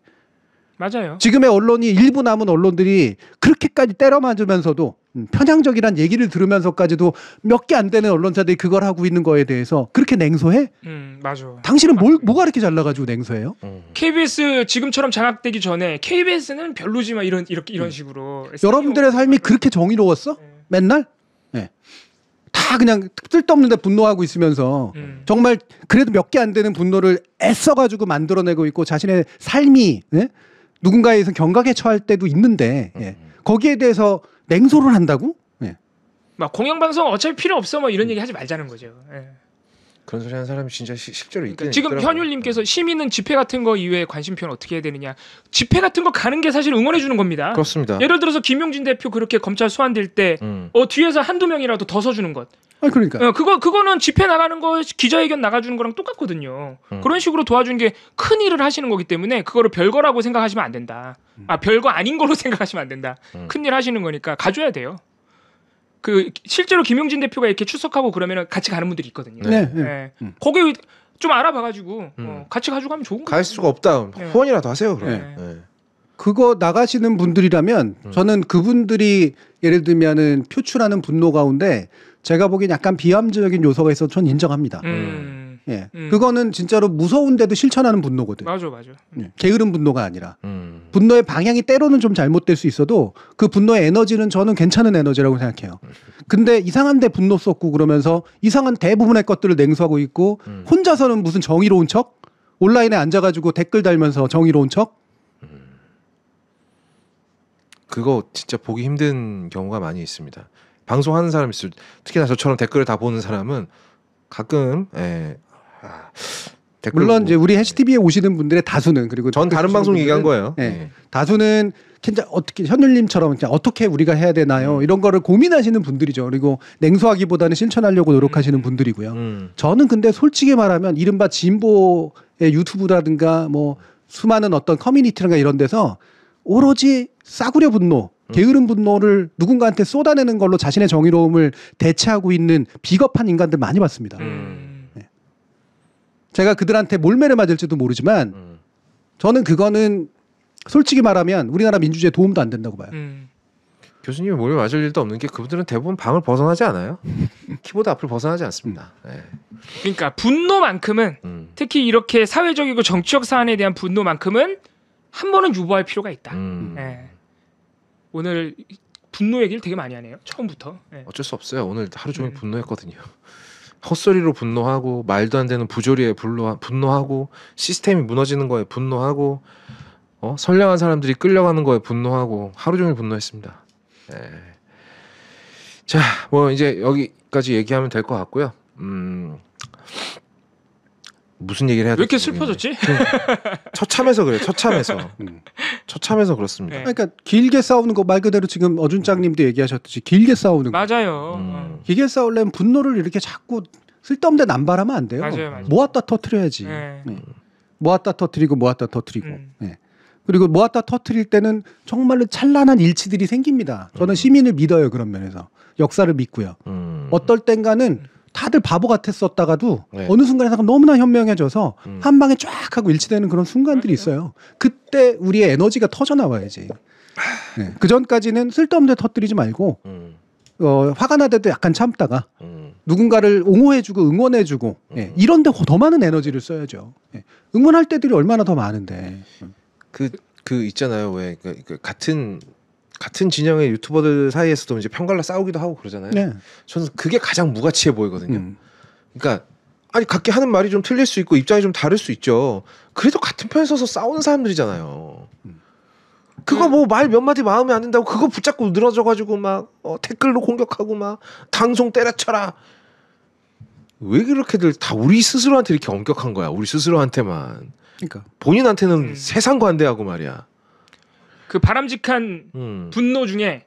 맞아요. 지금의 언론이 일부 남은 언론들이 그렇게까지 때려 맞으면서도 편향적이란 얘기를 들으면서까지도 몇 개 안 되는 언론사들이 그걸 하고 있는 거에 대해서 그렇게 냉소해? 맞아. 당신은 뭐가 이렇게 잘나가지고 냉소해요? KBS 지금처럼 장악되기 전에 KBS는 별로지만 이런 식으로. 여러분들의 삶이 그렇게 정의로웠어? 맨날? 다 그냥 쓸데없는데 분노하고 있으면서 정말 그래도 몇 개 안 되는 분노를 애써가지고 만들어내고 있고 자신의 삶이 누군가에 의해서 경각에 처할 때도 있는데 거기에 대해서 냉소를 한다고? 막 공영방송 어차피 필요 없어 뭐 이런 얘기 하지 말자는 거죠. 그런 소리 하는 사람이 진짜 실제로 있긴 지금 있더라고요. 현율님께서 시민은 집회 같은 거 이외에 관심 표현 어떻게 해야 되느냐. 집회 같은 거 가는 게 사실 응원해 주는 겁니다. 그렇습니다. 예를 들어서 김용진 대표 그렇게 검찰 소환될 때 뒤에서 한두 명이라도 더 서주는 것. 그러니까. 그거는 집회 나가는 거 기자회견 나가주는 거랑 똑같거든요. 그런 식으로 도와주는 게 큰 일을 하시는 거기 때문에 그거를 별거라고 생각하시면 안 된다. 별거 아닌 걸로 생각하시면 안 된다. 큰 일 하시는 거니까 가줘야 돼요. 실제로 김용진 대표가 이렇게 출석하고 그러면 같이 가는 분들이 있거든요. 거기 좀 알아봐가지고 같이 가지고 가면 좋은 거예요. 갈 수가 없다. 후원이라도 하세요. 그럼. 네. 그거 나가시는 분들이라면 저는 그분들이 예를 들면은 표출하는 분노 가운데 제가 보기엔 약간 비함적인 요소가 있어서 전 인정합니다. 예, 그거는 진짜로 무서운데도 실천하는 분노거든. 맞아. 게으른 분노가 아니라 분노의 방향이 때로는 좀 잘못될 수 있어도 그 분노의 에너지는 저는 괜찮은 에너지라고 생각해요. 근데 이상한데 분노 쏟고 그러면서 이상한 대부분의 것들을 냉소하고 있고 혼자서는 무슨 정의로운 척? 온라인에 앉아가지고 댓글 달면서 정의로운 척? 그거 진짜 보기 힘든 경우가 많이 있습니다. 방송하는 사람 있을 특히나 저처럼 댓글을 다 보는 사람은 가끔 댓글 물론 이제 우리 해시TV에 오시는 분들의 다수는 그리고 전 다른 방송 얘기한 거예요. 다수는 어떻게 현율님처럼 어떻게 우리가 해야 되나요? 이런 거를 고민하시는 분들이죠. 그리고 냉소하기보다는 실천하려고 노력하시는 분들이고요. 저는 근데 솔직히 말하면 이른바 진보의 유튜브라든가 뭐 수많은 어떤 커뮤니티라든가 이런 데서 오로지 싸구려 분노, 게으른 분노를 누군가한테 쏟아내는 걸로 자신의 정의로움을 대체하고 있는 비겁한 인간들 많이 봤습니다. 네. 제가 그들한테 몰매를 맞을지도 모르지만 저는 그거는 솔직히 말하면 우리나라 민주주의에 도움도 안 된다고 봐요. 교수님이 몰매 맞을 일도 없는 게 그분들은 대부분 방을 벗어나지 않아요. 키보드 앞을 벗어나지 않습니다. 네. 그러니까 분노만큼은 특히 이렇게 사회적이고 정치적 사안에 대한 분노만큼은 한 번은 유보할 필요가 있다. 네. 오늘 분노 얘기를 되게 많이 하네요. 처음부터. 네. 어쩔 수 없어요. 오늘 하루 종일 분노했거든요. 헛소리로 분노하고 말도 안 되는 부조리에 분노하고 시스템이 무너지는 거에 분노하고 선량한 사람들이 끌려가는 거에 분노하고 하루 종일 분노했습니다. 네. 자, 뭐 이제 여기까지 얘기하면 될 것 같고요. 무슨 얘기를 해야 될지. 왜 이렇게 슬퍼졌지? 처참해서 그래. 처참해서 그렇습니다. 네. 그러니까 길게 싸우는 거 말 그대로 지금 어준장님도 얘기하셨듯이 길게 싸우는 거. 맞아요. 길게 싸우려면 분노를 이렇게 자꾸 쓸데없는 데 남발하면 안 돼요. 맞아요. 모았다 터뜨려야지. 네. 모았다 터뜨리고. 네. 그리고 모았다 터뜨릴 때는 정말로 찬란한 일치들이 생깁니다. 저는 시민을 믿어요. 그런 면에서. 역사를 믿고요. 어떨 땐가는 다들 바보 같았었다가도 어느 순간에 너무나 현명해져서 한 방에 쫙 하고 일치되는 그런 순간들이 있어요. 그때 우리의 에너지가 터져나와야지. 네. 그 전까지는 쓸데없는 데 터뜨리지 말고 화가 나대도 약간 참다가 누군가를 옹호해주고 응원해주고 이런 데 더 많은 에너지를 써야죠. 응원할 때들이 얼마나 더 많은데. 그 있잖아요. 왜 같은 진영의 유튜버들 사이에서도 이제 편갈라 싸우기도 하고 그러잖아요. 네. 저는 그게 가장 무가치해 보이거든요. 그러니까 아니 각기 하는 말이 좀 틀릴 수 있고 입장이 좀 다를 수 있죠. 그래도 같은 편에 서서 싸우는 사람들이잖아요. 그거 뭐 말 몇 마디 마음에 안 든다고 그거 붙잡고 늘어져가지고 막 댓글로 공격하고 막 방송 때려쳐라. 왜 그렇게들 다 우리 스스로한테 이렇게 엄격한 거야. 우리 스스로한테만. 그러니까 본인한테는 세상 관대하고 말이야. 그 바람직한 분노 중에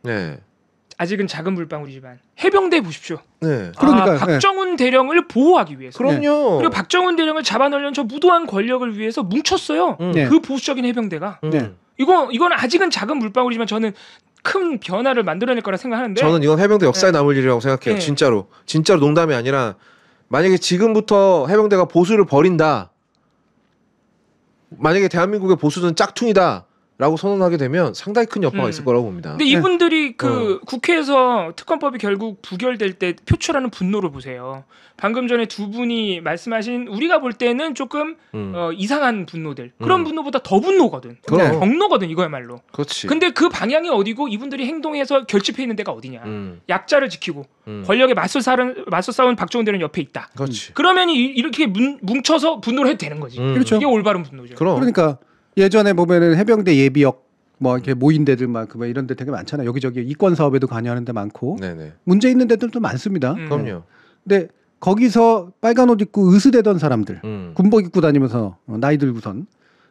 아직은 작은 물방울이지만 해병대 보십시오. 네. 그러니까 박정훈 대령을 보호하기 위해서. 그럼요. 그리고 박정훈 대령을 잡아넣으려는 저 무도한 권력을 위해서 뭉쳤어요. 그 보수적인 해병대가. 이건 아직은 작은 물방울이지만 저는 큰 변화를 만들어낼 거라 생각하는데. 저는 이건 해병대 역사에 남을 일이라고 생각해요. 진짜로 농담이 아니라 만약에 지금부터 해병대가 보수를 버린다. 만약에 대한민국의 보수는 짝퉁이다. 라고 선언하게 되면 상당히 큰 여파가 있을 거라고 봅니다. 근데 이분들이 국회에서 특검법이 결국 부결될 때 표출하는 분노를 보세요. 방금 전에 두 분이 말씀하신 우리가 볼 때는 조금 이상한 분노들 그런 분노보다 더 분노거든. 경노거든 이거야말로. 그렇지. 근데 그 방향이 어디고 이분들이 행동해서 결집해 있는 데가 어디냐. 약자를 지키고 권력에 맞서 싸운 박정훈 대령 옆에 있다. 그렇지. 그러면 이렇게 뭉쳐서 분노를 해도 되는 거지. 그렇죠. 이게 올바른 분노죠. 그러니까 예전에 보면은 해병대 예비역 뭐 이렇게 모인 데들 많고 이런 데 되게 많잖아요. 여기저기 이권 사업에도 관여하는 데 많고 문제 있는 데들도 많습니다. 그럼요. 근데 거기서 빨간 옷 입고 의스대던 사람들 군복 입고 다니면서 나이 들고선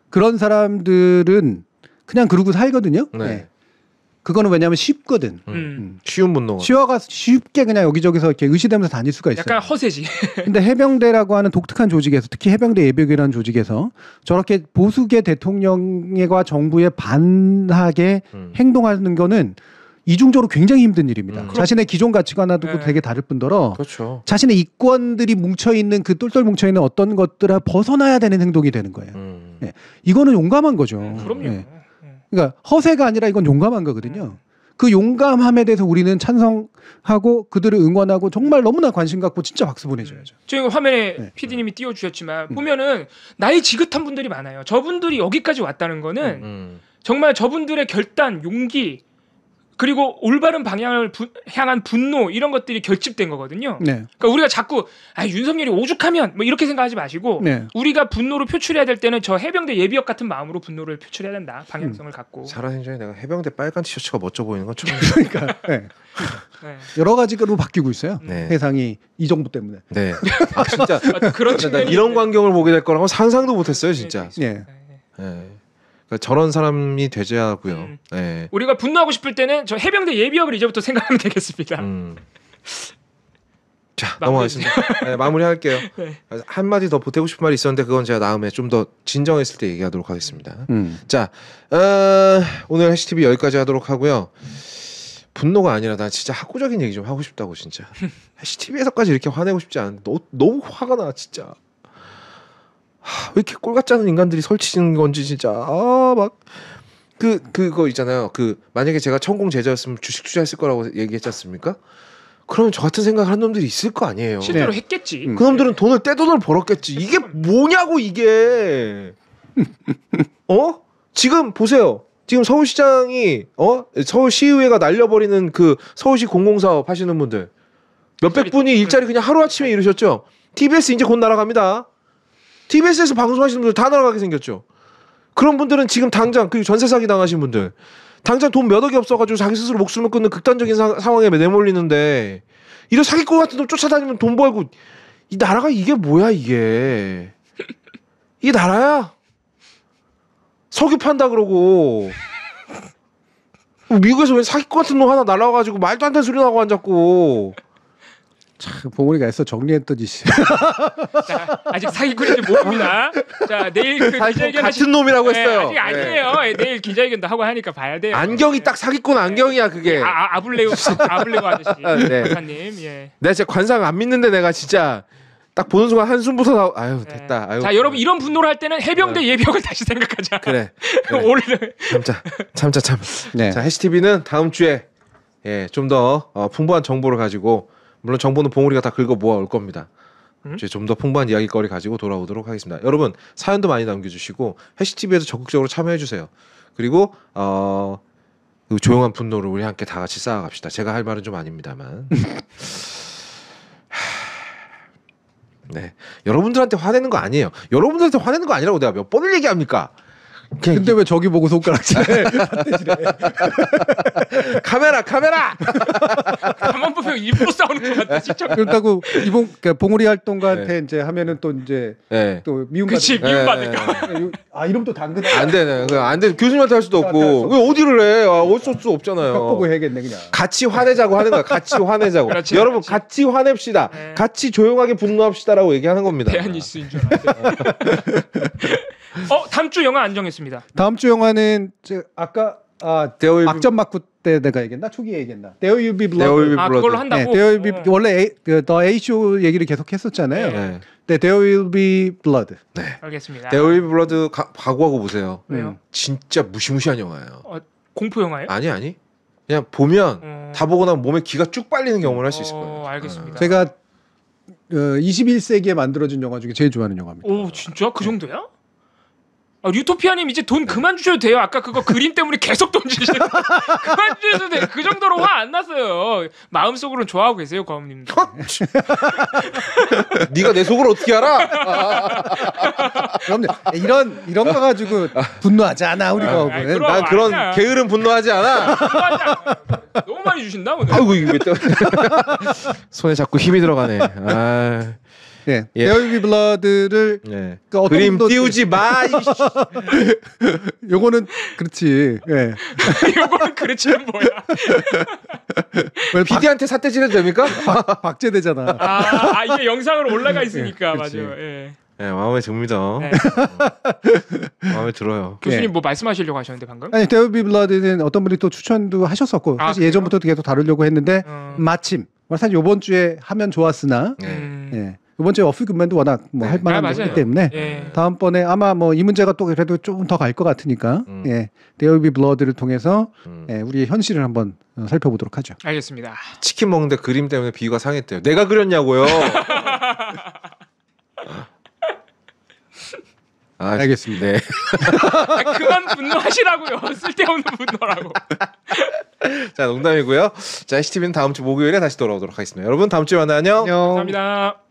그런 사람들은 그냥 그러고 살거든요. 그거는 왜냐하면 쉽거든. 쉬운 분노가. 쉬워가 쉽게 그냥 여기저기서 이렇게 의시되면서 다닐 수가 있어요. 약간 허세지. 근데 해병대라고 하는 독특한 조직에서 특히 해병대 예비역이라는 조직에서 저렇게 보수계 대통령과 정부에 반하게 행동하는 거는 이중적으로 굉장히 힘든 일입니다. 자신의 기존 가치관하고 되게 다를 뿐더러 그렇죠. 자신의 이권들이 뭉쳐있는 그 똘똘 뭉쳐있는 어떤 것들을 벗어나야 되는 행동이 되는 거예요. 네. 이거는 용감한 거죠. 그럼요. 네. 그러니까 허세가 아니라 이건 용감한 거거든요. 그 용감함에 대해서 우리는 찬성하고 그들을 응원하고 정말 너무나 관심 갖고 진짜 박수 보내줘야죠. 지금 화면에 PD님이 띄워주셨지만 보면은 나이 지긋한 분들이 많아요. 저분들이 여기까지 왔다는 거는 정말 저분들의 결단, 용기 그리고 올바른 방향을 향한 분노 이런 것들이 결집된 거거든요. 네. 그러니까 우리가 자꾸 윤석열이 오죽하면 뭐 이렇게 생각하지 마시고 우리가 분노를 표출해야 될 때는 저 해병대 예비역 같은 마음으로 분노를 표출해야 된다. 방향성을 갖고. 살아생전에 내가 해병대 빨간 티셔츠가 멋져 보이는 건 처음. 그러니까 여러 가지로 바뀌고 있어요. 세상이 이 정부 때문에. 네. 아 진짜 그런 나 이런 광경을 보게 될 거라고 상상도 못했어요, 진짜. 네. 그러니까 저런 사람이 되져야 하고요. 네. 우리가 분노하고 싶을 때는 저 해병대 예비역을 이제부터 생각하면 되겠습니다. 자 넘어가겠습니다. 네, 마무리할게요. 한 마디 더 보태고 싶은 말이 있었는데 그건 제가 다음에 좀 더 진정했을 때 얘기하도록 하겠습니다. 자 오늘 해시TV 여기까지 하도록 하고요. 분노가 아니라 난 진짜 학구적인 얘기 좀 하고 싶다고 진짜. 해시TV에서까지 이렇게 화내고 싶지 않은데 너무 화가 나 진짜. 왜 이렇게 꼴 같지 않은 인간들이 설치는 건지 진짜 막 그거 있잖아요. 만약에 제가 천공 제자였으면 주식 투자했을 거라고 얘기했지 않습니까? 그러면 저 같은 생각을 한 놈들이 있을 거 아니에요. 실제로 했겠지. 그 놈들은 떼돈을 벌었겠지. 이게 뭐냐고 이게. 지금 보세요. 지금 서울시장이 서울시의회가 날려버리는 그 서울시 공공사업 하시는 분들 몇백 분이 일자리 그냥 하루아침에 이루셨죠. TBS 이제 곧 날아갑니다. TBS에서 방송하시는 분들 다 날아가게 생겼죠. 그런 분들은 지금 당장 그리고 전세 사기 당하신 분들 당장 돈 몇 억이 없어가지고 자기 스스로 목숨을 끊는 극단적인 상황에 내몰리는데 이런 사기꾼 같은 놈 쫓아다니면 돈 벌고 이 나라가 이게 뭐야 이게 이 나라야? 석유 판다 그러고 미국에서 왜 사기꾼 같은 놈 하나 날아와가지고 말도 안 되는 소리 나고 앉았고 참 봉우리가 애써 정리했더니 자, 아직 사기꾼인지 모릅니다. 자 내일 그 기자회견 같은 놈이라고 했어요. 아직 아니에요. 내일 기자회견도 하고 하니까 봐야 돼요. 안경이 딱 사기꾼 안경이야 그게. 아블레오 아저씨 박사님. 내가 진짜 관상 안 믿는데 내가 진짜 딱 보는 순간 한숨부터 나오. 아유 됐다. 아유. 자 여러분 이런 분노를 할 때는 해병대 예비역을 다시 생각하자. 그래. 오늘 참자. 네. 자 해시TV는 다음 주에 좀 더 풍부한 정보를 가지고. 물론 정보는 봉우리가 다 긁어 모아 올 겁니다. 좀 더 풍부한 이야기거리 가지고 돌아오도록 하겠습니다. 여러분 사연도 많이 남겨주시고 해시TV에도 적극적으로 참여해주세요. 그리고 그 조용한 분노를 우리 함께 다 같이 쌓아갑시다. 제가 할 말은 좀 아닙니다만. 네, 여러분들한테 화내는 거 아니에요. 여러분들한테 화내는 거 아니라고 내가 몇 번을 얘기합니까? 근데 왜 저기 보고 손가락질해? 카메라 가만 보면 일부러 싸우는 것 같아 진짜. 그렇다고 그러니까 봉우리 활동가한테 이제 하면은 또 이제 또 미움 그치 미움받을까. 이름도 당근 안 되네. 안 돼. 교수님한테 할 수도 없고 왜 어디를 해? 어쩔 수 없잖아요. 벽 보고 해야겠네 그냥. 같이 화내자고 하는 거야. 같이 화내자고. 그렇지, 여러분 같이 화냅시다. 같이 조용하게 분노합시다라고 얘기하는 겁니다. 대한뉴스인 줄 알았어요. 다음 주 영화 안 정했습니다. 다음 주 영화는 아까 악전 막구 때 내가 얘기했나? 초기에 얘기했나? There Will Be Blood. 그걸로 한다고? 네, There Will Be 원래 The A쇼 얘기를 계속 했었잖아요. 네, There Will Be Blood. 네, 알겠습니다. There Will Be Blood 각오하고 보세요. 왜요? 진짜 무시무시한 영화예요. 공포 영화예요? 아니. 그냥 보면 다 보고 나면 몸에 기가 쭉 빨리는 경험을 할 수 있을 거예요. 알겠습니다. 제가 21세기에 만들어진 영화 중에 제일 좋아하는 영화입니다. 오 진짜 그 정도야? 류토피아님 이제 돈 그만 주셔도 돼요. 아까 그거 그림 때문에 계속 돈 주시는 그만 주셔도 돼. 그 정도로 화 안 났어요. 마음속으로는 좋아하고 계세요, 과음님도. 네가 내 속을 어떻게 알아? 그럼요. 이런 거 가지고 분노하지 않아 우리가. 난 그런 게으름 분노하지 않아. 너무 많이 주신다 오늘. 아이고 이게 왜 또 손에 자꾸 힘이 들어가네. 네, There Will Be Blood를 그림 띄우지 마. 요거는 그렇지. 네. 요거는 그렇지는 뭐야? PD한테 삿대질해도 됩니까? 박제되잖아. 이게 영상으로 올라가 있으니까 맞아요. 네, 마음에 듭니다. 네. 마음에 들어요. 교수님 뭐 말씀하시려고 하셨는데 방금? 아니 There Will Be Blood는 어떤 분이 또 추천도 하셨었고 사실 예전부터도 계속 다루려고 했는데 마침 사실 이번 주에 하면 좋았으나 예. 이번 주에 어플 금맨도 워낙 뭐 할 만한 거기 때문에 다음번에 아마 뭐 이 문제가 또 그래도 조금 더 갈 것 같으니까 예. There Will Be Blood를 통해서 예, 우리의 현실을 한번 살펴보도록 하죠. 알겠습니다. 치킨 먹는데 그림 때문에 비유가 상했대요. 내가 그렸냐고요. 알겠습니다. 네. 그만 분노하시라고요. 쓸데없는 분노라고. 자, 농담이고요. 자, HTV는 다음 주 목요일에 다시 돌아오도록 하겠습니다. 여러분 다음 주에 만나요. 안녕. 감사합니다.